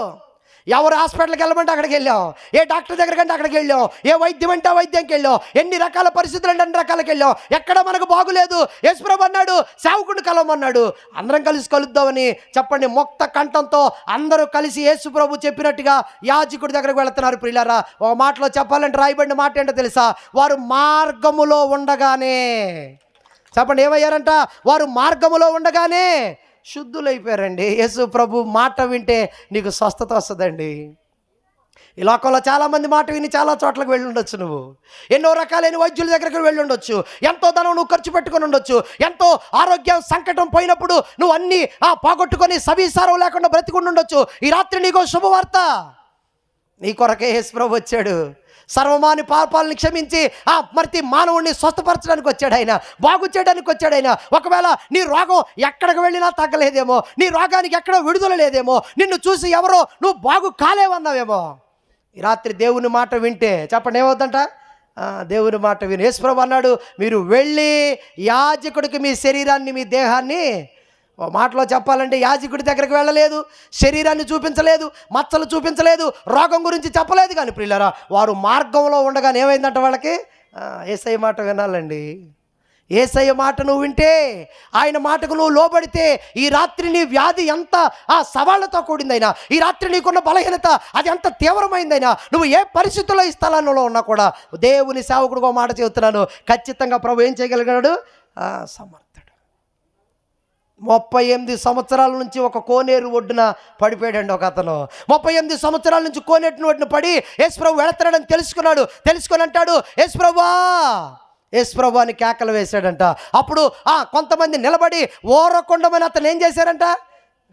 ఎవరు హాస్పిటల్కి వెళ్ళమంటే అక్కడికి వెళ్ళాం, ఏ డాక్టర్ దగ్గరకంటే అక్కడికి వెళ్ళాం, ఏ వైద్యం అంటే వైద్యంకి వెళ్ళాం, ఎన్ని రకాల పరిస్థితులు అంటే అన్ని రకాలకి వెళ్ళాం, ఎక్కడ మనకు బాగులేదు. యేసు ప్రభు అన్నాడు సేవకుడిని కలవమన్నాడు. అందరం కలిసి కలుద్దామని చెప్పండి మొక్త కంఠంతో అందరూ కలిసి యేసు ప్రభు చెప్పినట్టుగా యాజకుడి దగ్గరకు వెళుతున్నారు. ప్రియులారా ఒక మాటలో చెప్పాలంటే రాయబడిన మాట ఏంటో తెలుసా? వారు మార్గములో ఉండగానే, చెప్పండి ఏమయ్యారంట? వారు మార్గములో ఉండగానే శుద్ధులైపోయారండి. యేసు ప్రభు మాట వింటే నీకు స్వస్థత వస్తుందండి. ఈ లోకంలో చాలామంది మాట విని చాలా చోట్లకు వెళ్ళి ఉండొచ్చు, నువ్వు ఎన్నో రకాలైన వైద్యుల దగ్గరికి వెళ్ళి ఉండొచ్చు, ఎంతో ధనం నువ్వు ఖర్చు పెట్టుకొని ఉండొచ్చు, ఎంతో ఆరోగ్యం సంకటం పోయినప్పుడు నువ్వు అన్నీ పోగొట్టుకొని సవిసారం లేకుండా బ్రతికుండి ఉండొచ్చు. ఈ రాత్రి నీకో శుభవార్త, నీ కొరకే యేసు ప్రభు వచ్చాడు. సర్వమాని పాపాలను క్షమించి ప్రతి మానవుడిని స్వస్థపరచడానికి వచ్చాడు ఆయన, బాగు చేయడానికి వచ్చాడు ఆయన. ఒకవేళ నీ రోగం ఎక్కడికి వెళ్ళినా తగ్గలేదేమో, నీ రోగానికి ఎక్కడ విడుదల లేదేమో, నిన్ను చూసి ఎవరో నువ్వు బాగు కాలేవన్నావేమో, ఈ రాత్రి దేవుని మాట వింటే చెప్పండి ఏమవుతుందంట? దేవుని మాట విని యేసు ప్రభు అన్నాడు, మీరు వెళ్ళి యాజకుడికి మీ శరీరాన్ని మీ దేహాన్ని, మాటలో చెప్పాలంటే యాజకుడి దగ్గరికి వెళ్ళలేదు, శరీరాన్ని చూపించలేదు, మచ్చలు చూపించలేదు, రోగం గురించి చెప్పలేదు. కానీ ప్రియులారా, వారు మార్గంలో ఉండగానే ఏమైందంట వాళ్ళకి? యేసయ్య మాట వినాలండి. యేసయ్య మాట నువ్వు వింటే, ఆయన మాటకు నువ్వు లోబడితే, ఈ రాత్రి నీ వ్యాధి ఎంత సవాళ్లతో కూడిందైనా, ఈ రాత్రి నీకున్న బలహీనత అది ఎంత తీవ్రమైందైనా, నువ్వు ఏ పరిస్థితుల్లో ఈ స్థలంలో ఉన్నా కూడా దేవుని సేవకుడిగా మాట చెబుతున్నాను, ఖచ్చితంగా ప్రభు ఏం చేయగలిగాడు? సమర్థుడు. 38 సంవత్సరాల నుంచి ఒక కోనేరు ఒడ్డున పడిపోయాడండి ఒక అతను. 38 సంవత్సరాల నుంచి కోనేటిని ఒడ్డున పడి యేసు ప్రభు వెళుతున్నాడని తెలుసుకొని అంటాడు, యేసు ప్రభు అని కేకలు వేశాడంట. అప్పుడు కొంతమంది నిలబడి ఓరకొండమని అతను ఏం చేశారంట?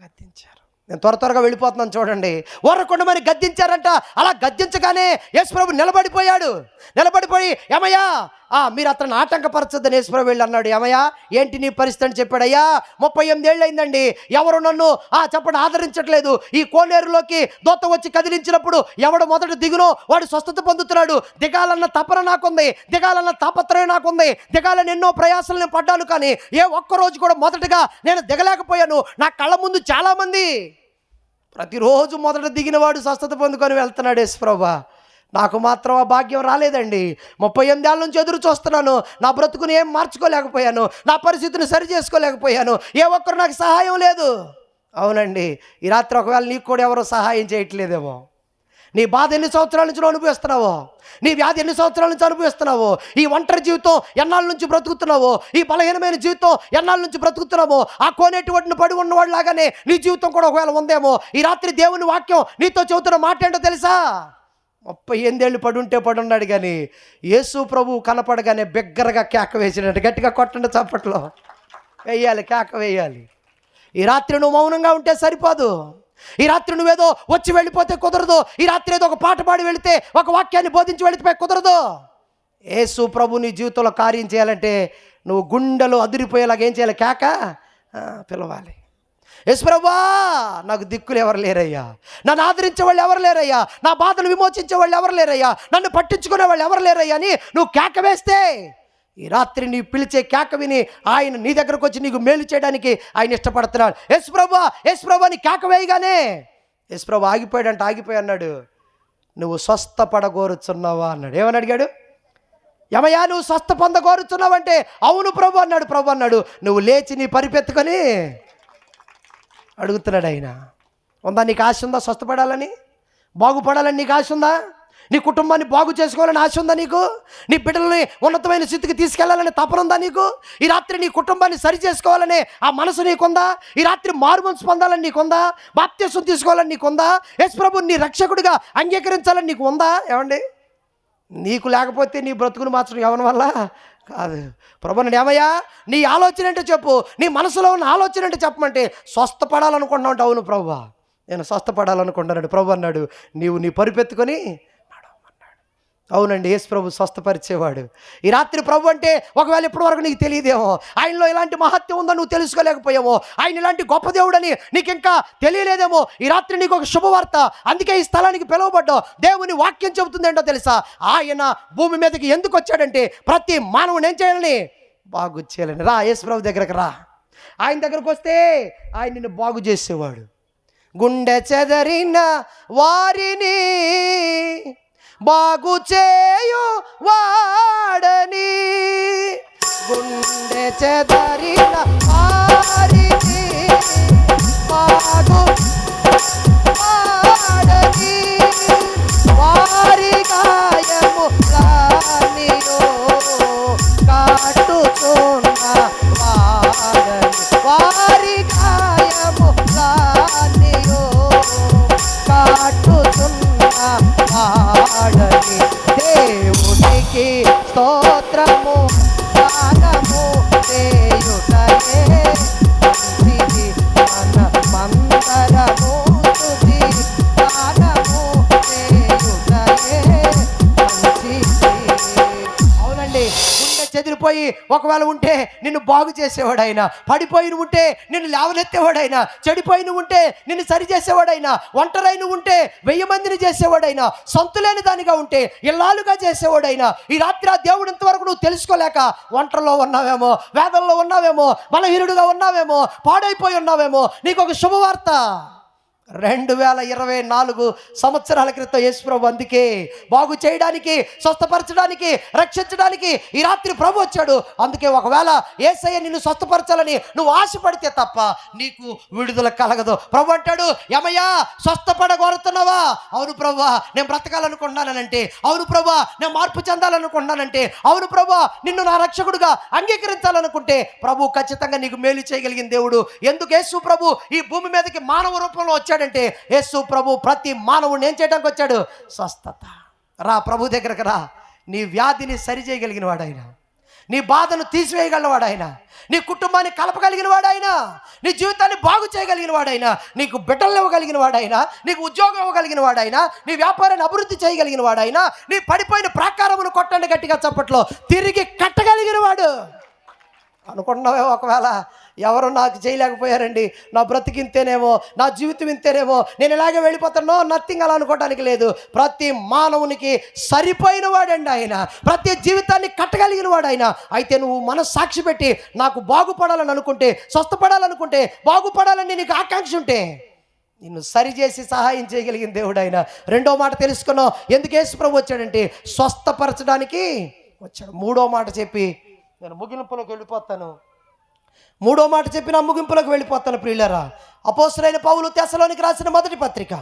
గద్దించారు. నేను త్వరగా వెళ్ళిపోతున్నాను చూడండి. ఓరకొండమని గద్దించారంట. అలా గద్దించగానే యేసు ప్రభు నిలబడిపోయి ఏమయ్యా మీరు అతను ఆటంకపరచొద్దని యేసు ప్రభు వెళ్ళి అన్నాడు. ఏమయ్యా ఏంటి నీ పరిస్థితి అని చెప్పాడు. అయ్యా 38 ఏళ్ళు అయిందండి, ఎవరు నన్ను చెప్పండి ఆదరించట్లేదు. ఈ కోనేరులోకి దూత వచ్చి కదిలించినప్పుడు ఎవడు మొదట దిగునో వాడు స్వస్థత పొందుతున్నాడు. దిగాలన్న తపన నాకుంది, దిగాలన్న తాపత్రయం నాకుంది, దిగాలని ఎన్నో ప్రయాసాలు నేను పడ్డాను, కానీ ఏ ఒక్కరోజు కూడా మొదటగా నేను దిగలేకపోయాను. నా కళ్ళ ముందు చాలామంది ప్రతిరోజు మొదట దిగినవాడు స్వస్థత పొందుకొని వెళ్తున్నాడు. యేసు ప్రభు నాకు మాత్రం ఆ భాగ్యం రాలేదండి. 38 ఏళ్ళ నుంచి ఎదురు చూస్తున్నాను. నా బ్రతుకుని ఏం మార్చుకోలేకపోయాను, నా పరిస్థితిని సరి చేసుకోలేకపోయాను, ఏ ఒక్కరు నాకు సహాయం లేదు. అవునండి, ఈ రాత్రి ఒకవేళ నీకు కూడా ఎవరో సహాయం చేయట్లేదేమో. నీ బాధ ఎన్ని సంవత్సరాల నుంచి అనుభవిస్తున్నావో, నీ వ్యాధి ఎన్ని సంవత్సరాల నుంచి అనుభవిస్తున్నావో, ఈ ఒంటరి జీవితం ఎన్నాళ్ళ నుంచి బ్రతుకుతున్నావో, ఈ బలహీనమైన జీవితం ఎన్నాళ్ళ నుంచి బ్రతుకుతున్నావో, ఆ కోనేటి ఒడ్డున పడి ఉన్నవాడు లాగానే నీ జీవితం కూడా ఒకవేళ ఉందేమో. ఈ రాత్రి దేవుని వాక్యం నీతో చెబుతున్న మాట ఏంటో తెలుసా? 38 ఏళ్ళు పడున్నాడు, కానీ యేసు ప్రభు కనపడగానే బిగ్గరగా కేక వేసినట్టు గట్టిగా కొట్టండి, చప్పట్లో వేయాలి, కేక వేయాలి. ఈ రాత్రి నువ్వు మౌనంగా ఉంటే సరిపోదు. ఈ రాత్రి నువ్వేదో వచ్చి వెళ్ళిపోతే కుదరదు. ఈ రాత్రి ఏదో ఒక పాట పాడి వెళితే, ఒక వాక్యాన్ని బోధించి వెళ్ళిపోయి కుదరదు. యేసు ప్రభు నీ జీవితంలో కార్యం చేయాలంటే నువ్వు గుండెలు అదిరిపోయేలాగా ఏం చేయాలి? కేక పిలవాలి. యేసు ప్రభువా నాకు దిక్కులు ఎవరు లేరయ్యా, నన్ను ఆదరించే వాళ్ళు ఎవరు లేరయ్యా, నా బాధను విమోచించే వాళ్ళు ఎవరు లేరయ్యా, నన్ను పట్టించుకునే వాళ్ళు ఎవరు లేరయ్యా అని నువ్వు కేక వేస్తే, ఈ రాత్రి నీ పిలిచే కేక విని ఆయన నీ దగ్గరకు వచ్చి నీకు మేలు చేయడానికి ఆయన ఇష్టపడుతున్నాడు. యేసు ప్రభువా అని కేక వేయగానే యేసు ప్రభు ఆగిపోయి అన్నాడు, నువ్వు స్వస్థపడగోరుచున్నావా అన్నాడు. ఏమని అడిగాడు? ఏమయ్యా నువ్వు స్వస్థ పొందగోరుచున్నావంటే అవును ప్రభు అన్నాడు. నువ్వు లేచి నీ పరిపెత్తుకొని అడుగుతున్నాడు ఆయన. ఉందా నీకు ఆశ ఉందా? స్వస్థపడాలని, బాగుపడాలని నీకు ఆశ ఉందా? నీ కుటుంబాన్ని బాగు చేసుకోవాలని ఆశ ఉందా నీకు? నీ బిడ్డలని ఉన్నతమైన స్థితికి తీసుకెళ్లాలని తపన ఉందా నీకు? ఈ రాత్రి నీ కుటుంబాన్ని సరి చేసుకోవాలనే ఆ మనసు నీకుందా? ఈ రాత్రి మారుమనసు పొందాలని నీకుందా? బాప్తిసం తీసుకోవాలని నీకుందా? యేసు ప్రభువుని నీ రక్షకుడిగా అంగీకరించాలని నీకు ఉందా? ఏమండి, నీకు లేకపోతే నీ బ్రతుకుని మార్చడం ఎవరి వల్ల కాదు. ప్రభు నన్ను ఏమయ్యా నీ ఆలోచన ఏంటో చెప్పు, నీ మనసులో ఉన్న ఆలోచన ఏంటో చెప్పమంటే స్వస్థపడాలనుకుంటున్నావు అంటే అవును ప్రభువా నేను స్వస్థపడాలనుకుంటున్నాడు. ప్రభు అన్నాడు, నీవు నీ పరిపెత్తుకొని నడవమన్నాడు. అవునండి, యేసు ప్రభు స్వస్థపరిచేవాడు. ఈ రాత్రి ప్రభు అంటే ఒకవేళ ఇప్పటి వరకు నీకు తెలియదేమో, ఆయనలో ఇలాంటి మహత్యం ఉందో నువ్వు తెలుసుకోలేకపోయామో, ఆయన ఇలాంటి గొప్ప దేవుడని నీకు ఇంకా తెలియలేదేమో. ఈ రాత్రి నీకు ఒక శుభవార్త, అందుకే ఈ స్థలానికి పిలువబడ్డావు. దేవుని వాక్యం చెబుతుంది ఏంటో తెలుసా? ఆయన భూమి మీదకి ఎందుకు వచ్చాడంటే ప్రతి మానవుని ఏం చేయాలని? బాగు చేయాలని. రా యేసు ప్రభు దగ్గరకు రా. ఆయన దగ్గరకు వస్తే ఆయన నిన్ను బాగు చేసేవాడు. గుండె చెదరిన వారిని బాగు చేయు వాడని, గుండె చెదరిన వారిని బాగు వాడని, వారి గాయములనియో కాటుచున్న వాడని, వారి గాయములనియో కాటుచున్న చనిపోయి ఒకవేళ ఉంటే నిన్ను బాగు చేసేవాడైనా, పడిపోయిన ఉంటే నిన్ను లేవనెత్తేవాడైనా, చెడిపోయిన ఉంటే నిన్ను సరి చేసేవాడైనా, ఒంటరైన ఉంటే 1000 మందిని చేసేవాడైనా, సొంతులేని దానిగా ఉంటే ఇల్లాలుగా చేసేవాడైనా, ఈ రాత్రి ఆ దేవుడు ఇంతవరకు నువ్వు తెలుసుకోలేక ఒంటరిలో ఉన్నావేమో, వేదనలో ఉన్నావేమో, బలహీనుడుగా ఉన్నావేమో, పాడైపోయి ఉన్నావేమో, నీకు ఒక శుభవార్త. 2024 సంవత్సరాల క్రితం యేసుప్రభు అందుకే బాగు చేయడానికి, స్వస్థపరచడానికి, రక్షించడానికి ఈ రాత్రి ప్రభు వచ్చాడు. అందుకే ఒకవేళ యేసయ్య నిన్ను స్వస్థపరచాలని నువ్వు ఆశపడితే తప్ప నీకు విడుదల కలగదు. ప్రభు అంటాడు, ఏమయ్యా స్వస్థపడగోరుతున్నావా? అవును ప్రభువా నేను బ్రతకాలనుకుంటున్నానంటే, అవును ప్రభువా నేను మార్పు చెందాలనుకుంటున్నానంటే, అవును ప్రభువా నిన్ను నా రక్షకుడుగా అంగీకరించాలనుకుంటే ప్రభు ఖచ్చితంగా నీకు మేలు చేయగలిగిన దేవుడు. ఎందుకు యేసు ప్రభు ఈ భూమి మీదకి మానవ రూపంలో వచ్చాడంటే, యేసు ప్రభు ప్రతి మానవుడిని ఏం చేయడానికి వచ్చాడు? స్వస్థత. రా ప్రభు దగ్గరకు రా. నీ వ్యాధిని సరి చేయగలిగిన వాడాయన, నీ బాధను తీసివేయగలిగిన వాడాయన, నీ కుటుంబాన్ని కలపగలిగిన వాడాయన, నీ జీవితాన్ని బాగు చేయగలిగిన వాడాయన, నీకు బిడ్డలు ఇవ్వగలిగిన వాడాయన, నీకు ఉద్యోగం ఇవ్వగలిగిన వాడాయన, నీ వ్యాపారాన్ని అభివృద్ధి చేయగలిగిన వాడాయన, నీ పడిపోయిన ప్రాకారమును కొట్టండి గట్టిగా చప్పట్లో, తిరిగి కట్టగలిగిన వాడు. అనుకుంటున్నావే ఒకవేళ ఎవరు నాకు చేయలేకపోయారండి, నా బ్రతికింతేనేమో, నా జీవితం ఇంతేనేమో, నేను ఇలాగే వెళ్ళిపోతానో, నథింగ్ అలా అనుకోవడానికి లేదు. ప్రతి మానవునికి సరిపోయిన వాడండి ఆయన, ప్రతి జీవితాన్ని కట్టగలిగిన వాడు ఆయన. అయితే నువ్వు మనస్సాక్షి పెట్టి నాకు బాగుపడాలని అనుకుంటే, స్వస్థపడాలనుకుంటే, బాగుపడాలని నీకు ఆకాంక్ష ఉంటే నిన్ను సరిచేసి సహాయం చేయగలిగిన దేవుడు ఆయన. రెండో మాట తెలుసుకున్నావు, ఎందుకు యేసుప్రభు వచ్చాడంటే స్వస్థపరచడానికి వచ్చాడు. మూడో మాట చెప్పి నేను ముగింపులోకి వెళ్ళిపోతాను. మూడో మాట చెప్పి నా ముగింపులోకి వెళ్ళిపోతాను ప్రియులారా. అపోస్తలుడైన పౌలు తెస్సలోనికి రాసిన మొదటి పత్రిక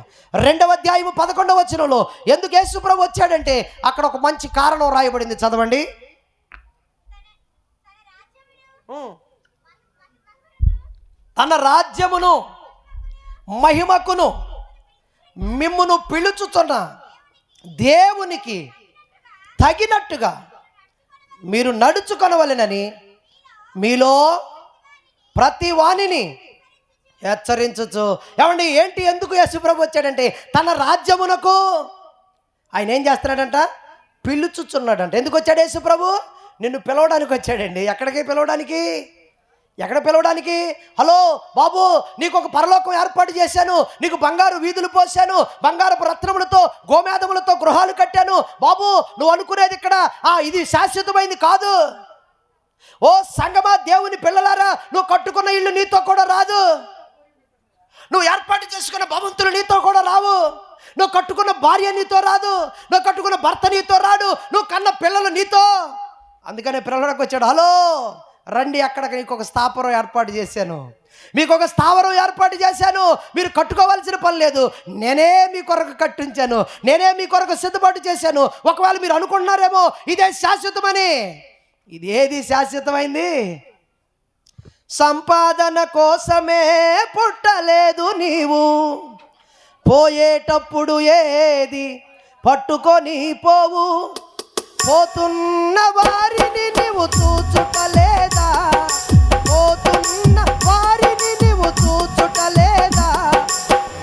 2వ అధ్యాయము 11వ వచనంలో ఎందుకు యేసుప్రభు వచ్చాడంటే అక్కడ ఒక మంచి కారణం రాయబడింది. చదవండి. తన రాజ్యమును మహిమకును మిమ్మును పిలుచుతున్న దేవునికి తగినట్టుగా మీరు నడుచుకొనవలెనని మీలో ప్రతి వాణిని హెచ్చరించచ్చు. ఏమండి ఏంటి ఎందుకు యేసుప్రభు వచ్చాడంటే తన రాజ్యమునకు ఆయన ఏం చేస్తున్నాడంట? పిలుచుచున్నాడంట. ఎందుకు వచ్చాడు యేసుప్రభు? నిన్ను పిలవడానికి వచ్చాడండి. ఎక్కడికి పిలవడానికి? ఎక్కడ పిలవడానికి? హలో బాబు, నీకు ఒక పరలోకం ఏర్పాటు చేశాను, నీకు బంగారు వీధులు పోసాను, బంగారపు రత్నములతో గోమేధములతో గృహాలు కట్టాను. బాబు నువ్వు అనుకునేది ఇక్కడ ఇది శాశ్వతమైంది కాదు. ఓ సంగమా, దేవుని పిల్లలారా, నువ్వు కట్టుకున్న ఇల్లు నీతో కూడా రాదు, నువ్వు ఏర్పాటు చేసుకున్న భవంతులు నీతో కూడా రావు, నువ్వు కట్టుకున్న భార్య నీతో రాదు, నువ్వు కట్టుకున్న భర్త నీతో రాడు, నువ్వు కన్న పిల్లలు నీతో. అందుకనే పిల్లలకు వచ్చాడు. హలో రండి, అక్కడికి నీకు ఒక స్థావరం ఏర్పాటు చేశాను, మీకు ఒక స్థావరం ఏర్పాటు చేశాను, మీరు కట్టుకోవాల్సిన పని లేదు, నేనే మీ కొరకు కట్టించాను, నేనే మీ కొరకు సిద్ధపాటు చేశాను. ఒకవేళ మీరు అనుకుంటున్నారేమో ఇదే శాశ్వతమని, ఇది ఏది శాశ్వతమైంది? సంపాదన కోసమే పుట్టలేదు నీవు, పోయేటప్పుడు ఏది పట్టుకొని పోవు, పోతున్న వారిని నీవు చూచుటలేదా, పోతున్న వారిని నీవు చూచుటలేదా,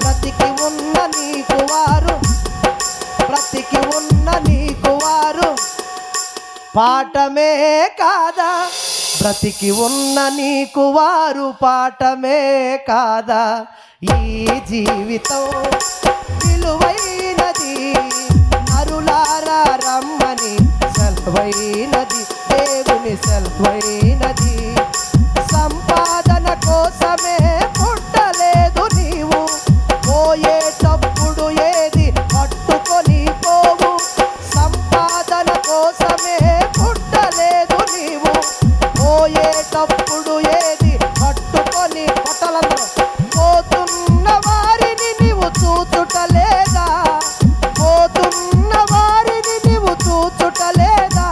బ్రతికి ఉన్న నీకు వారు, బ్రతికి ఉన్న నీకు వారు పాఠమే కాదా, బ్రతికి ఉన్న నీకు వారు పాఠమే కాదా, ఈ జీవితం విలువైనది, నరులారా రమ్మని సెలవైనది, దేవుని సెలవైనది. సంపాదన కోసమే పుట్టలేదు నీవు, పోయేటప్పుడు ఏది పట్టుకొని పోవు, సంపాదన కోసమే పుట్టలేదు నీవు, పోయేటప్పుడు ఏది పట్టుకొని కొట్టలందరూ, పోతున్న వారిని నీవు చూచుటలేదా, పోతున్న వారిని నీవు చూచుటలేదా,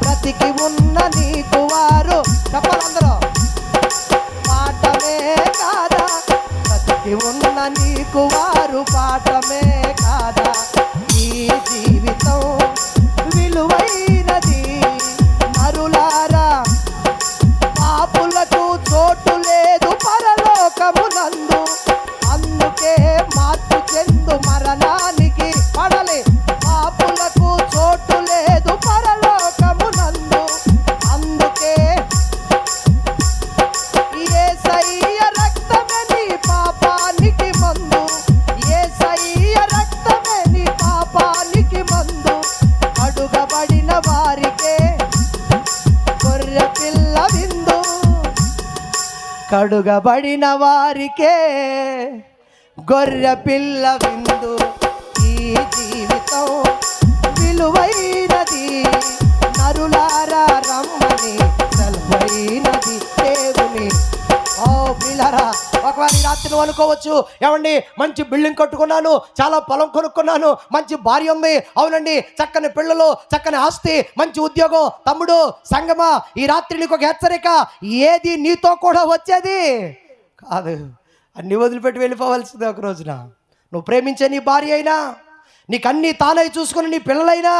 బ్రతికి ఉన్న నీకు వారు చెప్పలందరూ పాఠమే కాదా, బ్రతికి ఉన్న నీకు వారు పాఠమే కాదా, ఈ జీవితం విలువైనది, నరులారా పాపులకు చోటు లేదు పరలోకమునందు, అందుకే మార్పు చెందు మరణానికి పడలే, పాపులకు చోటు లేదు పరలోకమునందు, కడుగబడిన వారికే గొర్రె పిల్ల విందు. ఈ జీవితం విలువైనది, నరులారా రమ్మని సెలవైనది దేవుని. ఓ పిల్లరా, ఒకవేళ ఈ రాత్రి నువ్వు అనుకోవచ్చు, ఏమండి మంచి బిల్డింగ్ కట్టుకున్నాను, చాలా పొలం కొనుక్కున్నాను, మంచి భార్య ఉంది, అవునండి చక్కని పిల్లలు, చక్కని ఆస్తి, మంచి ఉద్యోగం. తమ్ముడు, సంగమా, ఈ రాత్రి నీకు ఒక హెచ్చరిక, ఏది నీతో కూడా వచ్చేది కాదు. అన్నీ వదిలిపెట్టి వెళ్ళిపోవాల్సిందే ఒక రోజున. నువ్వు ప్రేమించే నీ భార్య అయినా, నీకన్నీ తానై చూసుకుని నీ పిల్లలైనా,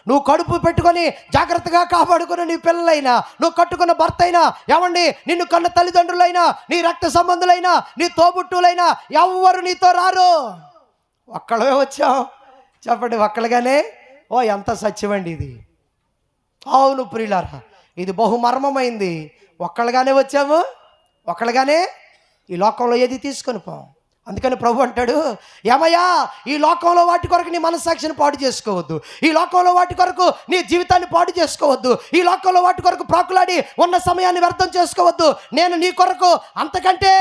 నువ్వు కడుపు పెట్టుకొని జాగ్రత్తగా కాపాడుకున్న నీ పిల్లలైనా, నువ్వు కట్టుకున్న భర్త అయినా, ఏమండి నిన్ను కన్న తల్లిదండ్రులైనా, నీ రక్త సంబంధులైనా, నీ తోబుట్టులైనా ఎవ్వరు నీతో రారు. ఒక్కళ్ళే వచ్చాం చెప్పండి, ఒక్కళ్ళగానే. ఓ ఎంత సత్యమండి ఇది. అవును ప్రియులారా, ఇది బహుమర్మమైంది. ఒక్కళ్ళగానే వచ్చాము, ఒక్కళ్ళగానే ఈ లోకంలో ఏది తీసుకొని పోం. అందుకని ప్రభు అంటాడు, ఏమయ్యా ఈ లోకంలో వాటి కొరకు నీ మనస్సాక్షిని పాడు చేసుకోవద్దు, ఈ లోకంలో వాటి కొరకు నీ జీవితాన్ని పాడు చేసుకోవద్దు, ఈ లోకంలో వాటి కొరకు ప్రాకులాడి ఉన్న సమయాన్ని వ్యర్థం చేసుకోవద్దు. నేను నీ కొరకు అంతకంటే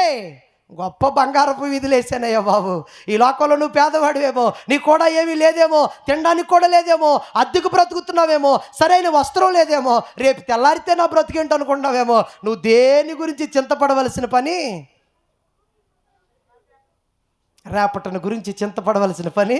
గొప్ప బంగారపు వీధులు వేసానయ్యా బాబు. ఈ లోకంలో నువ్వు పేదవాడివేమో, నీ కూడా ఏమీ లేదేమో, తినడానికి కూడా లేదేమో, అద్దెకు బ్రతుకుతున్నావేమో, సరైన వస్త్రం లేదేమో, రేపు తెల్లారితే నా బ్రతికేంటి అనుకుంటున్నావేమో. నువ్వు దేని గురించి చింతపడవలసిన పని, రేపటిని గురించి చింతపడవలసిన పని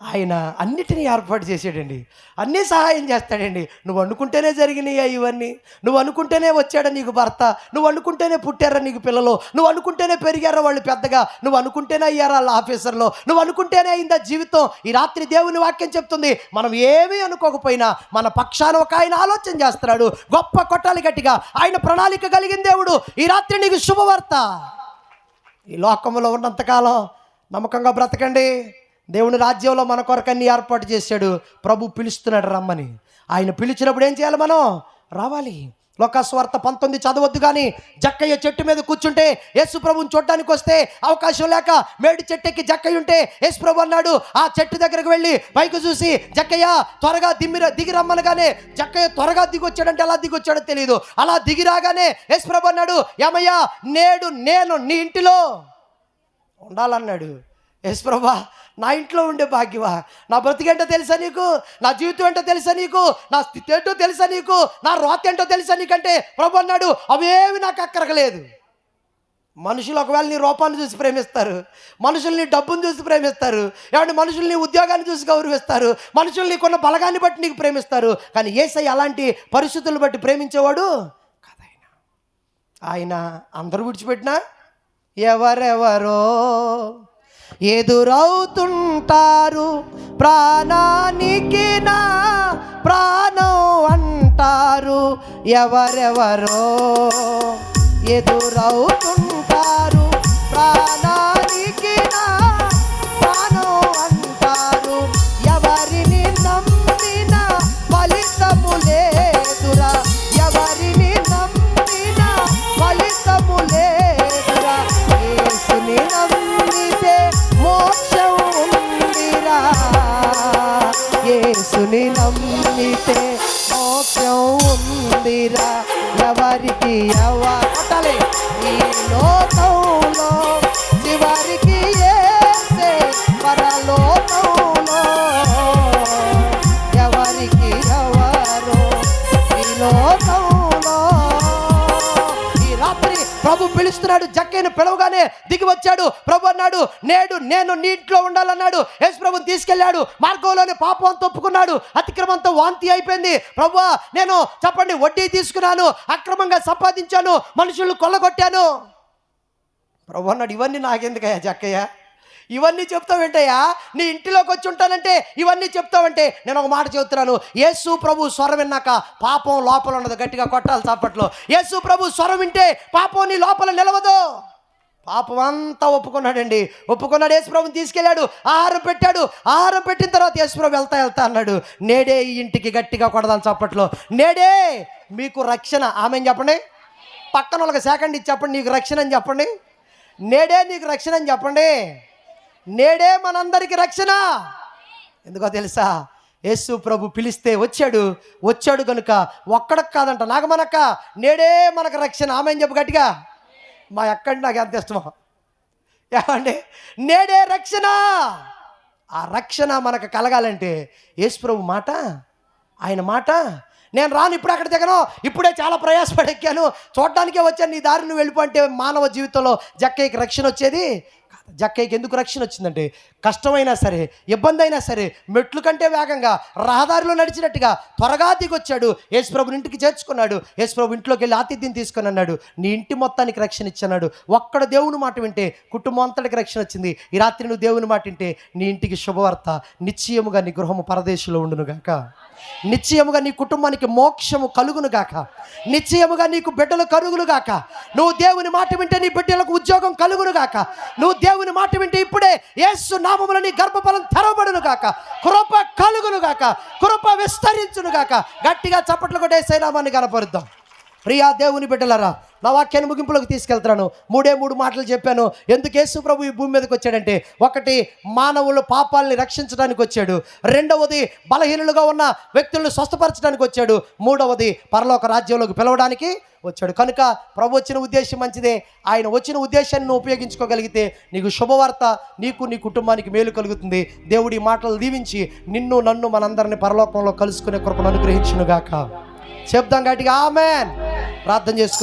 ఆయన అన్నిటినీ ఏర్పాటు చేసాడండి. అన్నీ సహాయం చేస్తాడండి. నువ్వు అనుకుంటేనే జరిగినాయా ఇవన్నీ, నువ్వు అనుకుంటేనే వచ్చాడా నీకు భర్త, నువ్వు అనుకుంటేనే పుట్టారా నీకు పిల్లలు, నువ్వు అనుకుంటేనే పెరిగారా వాళ్ళు పెద్దగా, నువ్వు అనుకుంటేనే అయ్యారా వాళ్ళ ఆఫీసర్లో, నువ్వు అనుకుంటేనే అయిందా జీవితం. ఈ రాత్రి దేవుని వాక్యం చెప్తుంది, మనం ఏమీ అనుకోకపోయినా మన పక్షాన ఒక ఆయన ఆలోచన చేస్తున్నాడు. గొప్ప కొట్టాలి గట్టిగా, ఆయన ప్రణాళిక కలిగిన దేవుడు. ఈ రాత్రి నీకు శుభవార్త. ఈ లోకంలో ఉన్నంతకాలం నమ్మకంగా బ్రతకండి. దేవుని రాజ్యంలో మన కొరకు అన్ని ఏర్పాటు చేశాడు. ప్రభు పిలుస్తున్నాడు రమ్మని. ఆయన పిలిచినప్పుడు ఏం చేయాలి? మనం రావాలి. లోకాసువార్త 19 చదవద్దు కానీ, జక్కయ్య చెట్టు మీద కూర్చుంటే యేసు ప్రభుని చూడడానికి వస్తే అవకాశం లేక మేడి చెట్టెక్కి జక్కయ్య ఉంటే యేసు ప్రభు అన్నాడు, ఆ చెట్టు దగ్గరకు వెళ్ళి పైకి చూసి, జక్కయ్య త్వరగా దిగి రమ్మనగానే జక్కయ్య త్వరగా దిగొచ్చాడంటే ఎలా దిగొచ్చాడో తెలియదు. అలా దిగి రాగానే యేసు ప్రభు అన్నాడు, ఏమయ్యా నేడు నేను నీ ఇంటిలో ఉండాలన్నాడు. యేసు ప్రభా, నా ఇంట్లో ఉండే భాగ్యమా, నా బ్రతికేంటో తెలుసా నీకు, నా జీవితం ఏంటో తెలుసా నీకు, నా స్థితి ఏంటో తెలుసా నీకు, నా రోత ఏంటో తెలుసా నీకంటే ప్రభు అన్నాడు, అవేవి నాకు అక్కరకలేదు. మనుషులు ఒకవేళ నీ రూపాన్ని చూసి ప్రేమిస్తారు, మనుషుల్ని డబ్బును చూసి ప్రేమిస్తారు, ఏమంటే మనుషుల్ని ఉద్యోగాన్ని చూసి గౌరవిస్తారు, మనుషుల్ని కొన్న బలగాన్ని బట్టి నీకు ప్రేమిస్తారు. కానీ యేసయ్య అలాంటి పరిస్థితులను బట్టి ప్రేమించేవాడు కాదు. ఆయన అందరూ విడిచిపెట్టినా ఎవరెవరో ఎదురవుతుంటారు, ప్రాణానికి నా ప్రాణం అంటారు. ఎవరెవరో ఎదురవుతుంటారు, ప్రాణానికి నా ప్రాణం అంటారు. ఎవరిని నమ్మిన ఫలితము లేదురా, ఎవరిని నమ్మిన ఫలితము లేదురా. యేసుని నమ్మితే మోక్షం ఉందిరా, యేసుని నమ్మితే మోక్షం ఉందిరా. ఎవరికి ఎవరి ఈ లోకంలో చివరికి యేసే పరలోకంలో. ఎవరికి ఎవరు ఈ లోకంలో. ఈ రాత్రి ప్రభు పిలుస్తున్నాడు. జక్కయ్యను పిలవగానే దిగి వచ్చాడు. ప్రభు అన్నాడు, నేడు నేను నీ ఇంట్లో ఉండాలన్నాడు. యేసు ప్రభుని తీసుకెళ్ళాడు. మార్గంలోనే పాపం అంతా ఒప్పుకున్నాడు, అతిక్రమంతో వాంతి అయిపోయింది. ప్రభువా, నేను చెప్పండి వడ్డీ తీసుకున్నాను, అక్రమంగా సంపాదించాను, మనుషులు కొల్లగొట్టాను. ప్రభు అన్నాడు, ఇవన్నీ నాకెందుకయ్యా జక్కయ్య, ఇవన్నీ చెప్తావేంటయ్యా, నీ ఇంటిలోకి వచ్చి ఉంటానంటే ఇవన్నీ చెప్తావంటే. నేను ఒక మాట చెబుతున్నాను, యేసు ప్రభు స్వరం విన్నాక పాపం లోపల ఉన్నది. గట్టిగా కొట్టాలి చప్పట్లో. యేసు ప్రభు స్వరం వింటే పాపం నీ లోపల నిలవదు. పాపం అంతా ఒప్పుకున్నాడండి. ఒప్పుకున్నాడు. యేసు ప్రభుని తీసుకెళ్ళాడు, ఆహారం పెట్టాడు. ఆహారం పెట్టిన తర్వాత యేసు ప్రభు వెళ్తా అన్నాడు. నేడే ఈ ఇంటికి గట్టిగా కొడదాం చప్పట్లో. నేడే మీకు రక్షణ. ఆమెను చెప్పండి. పక్కన వాళ్ళకి సెకండ్ ఇచ్చి చెప్పండి, నీకు రక్షణ అని చెప్పండి. నేడే నీకు రక్షణ అని చెప్పండి. నేడే మనందరికి రక్షణ. ఎందుకో తెలుసా, యేసు ప్రభు పిలిస్తే వచ్చాడు కనుక ఒక్కడకు కాదంట, నాగమనక్క నేడే మనకు రక్షణ. ఆమె చెప్పు గట్టిగా. మా అక్కండి నాకు ఎంత ఇష్టమో. ఏమండి, నేడే రక్షణ. ఆ రక్షణ మనకు కలగాలంటే యేసుప్రభు మాట, ఆయన మాట, నేను రాను, ఇప్పుడు అక్కడ దిగను, ఇప్పుడే చాలా ప్రయాసపడి ఎక్కాను, చూడడానికే వచ్చాను, నీ దారి నువ్వు వెళ్ళిపో అంటే మానవ జీవితంలో జక్కయ్యకి రక్షణ వచ్చేది. జక్కయ్యకి ఎందుకు రక్షణ వచ్చిందంటే, కష్టమైనా సరే, ఇబ్బంది అయినా సరే, మెట్లు కంటే వేగంగా రహదారిలో నడిచినట్టుగా త్వరగా దిగొచ్చాడు. యేసుప్రభుని ఇంటికి చేర్చుకున్నాడు. యేసుప్రభు ఇంట్లోకి వెళ్ళి ఆతిథ్యం తీసుకొని అన్నాడు, నీ ఇంటి మొత్తానికి రక్షణ ఇచ్చన్నాడు. ఒక్కడ దేవుని మాట వింటే కుటుంబం అంతటికి రక్షణ వచ్చింది. ఈ రాత్రి నువ్వు దేవుని మాట వింటే నీ ఇంటికి శుభవార్త, నిశ్చయముగా నీ గృహము పరదేశంలో ఉండును గాక, నిశ్చయముగా నీ కుటుంబానికి మోక్షము కలుగును గాక, నిశ్చయముగా నీకు బిడ్డలు కలుగును గాక. నువ్వు దేవుని మాట వింటే నీ బిడ్డలకు ఉద్యోగం కలుగును గాక. నువ్వు దేవుని మాట వింటే ఇప్పుడే యేసు నామములో నీ గర్భఫలం తెరవబడును గాక, కృప కలుగును గాక, కృప విస్తరించును గాక. గట్టిగా చప్పట్లు కొట్టేసే నామాన్ని కనపరుద్దాం. ప్రియా దేవుని బిడ్డలారా, నా వాక్యాన్ని ముగింపులోకి తీసుకెళ్తున్నాను. 3 మాటలు చెప్పాను. ఎందుకు యేసు ప్రభు ఈ భూమి మీదకి వచ్చాడంటే, ఒకటి, మానవుల పాపాలని రక్షించడానికి వచ్చాడు. రెండవది, బలహీనులుగా ఉన్న వ్యక్తులను స్వస్థపరచడానికి వచ్చాడు. మూడవది, పరలోక రాజ్యంలోకి పిలవడానికి వచ్చాడు. కనుక ప్రభు వచ్చిన ఉద్దేశం మంచిదే. ఆయన వచ్చిన ఉద్దేశాన్ని నువ్వు ఉపయోగించుకోగలిగితే నీకు శుభవార్త, నీకు నీ కుటుంబానికి మేలు కలుగుతుంది. దేవుడి మాటలు దీవించి నిన్ను నన్ను మనందరినీ పరలోకంలో కలుసుకునే కృపను అనుగ్రహించునుగాక. చెప్దాం గట్టిగా ఆమేన్. ప్రార్థన చేసుకుందాం.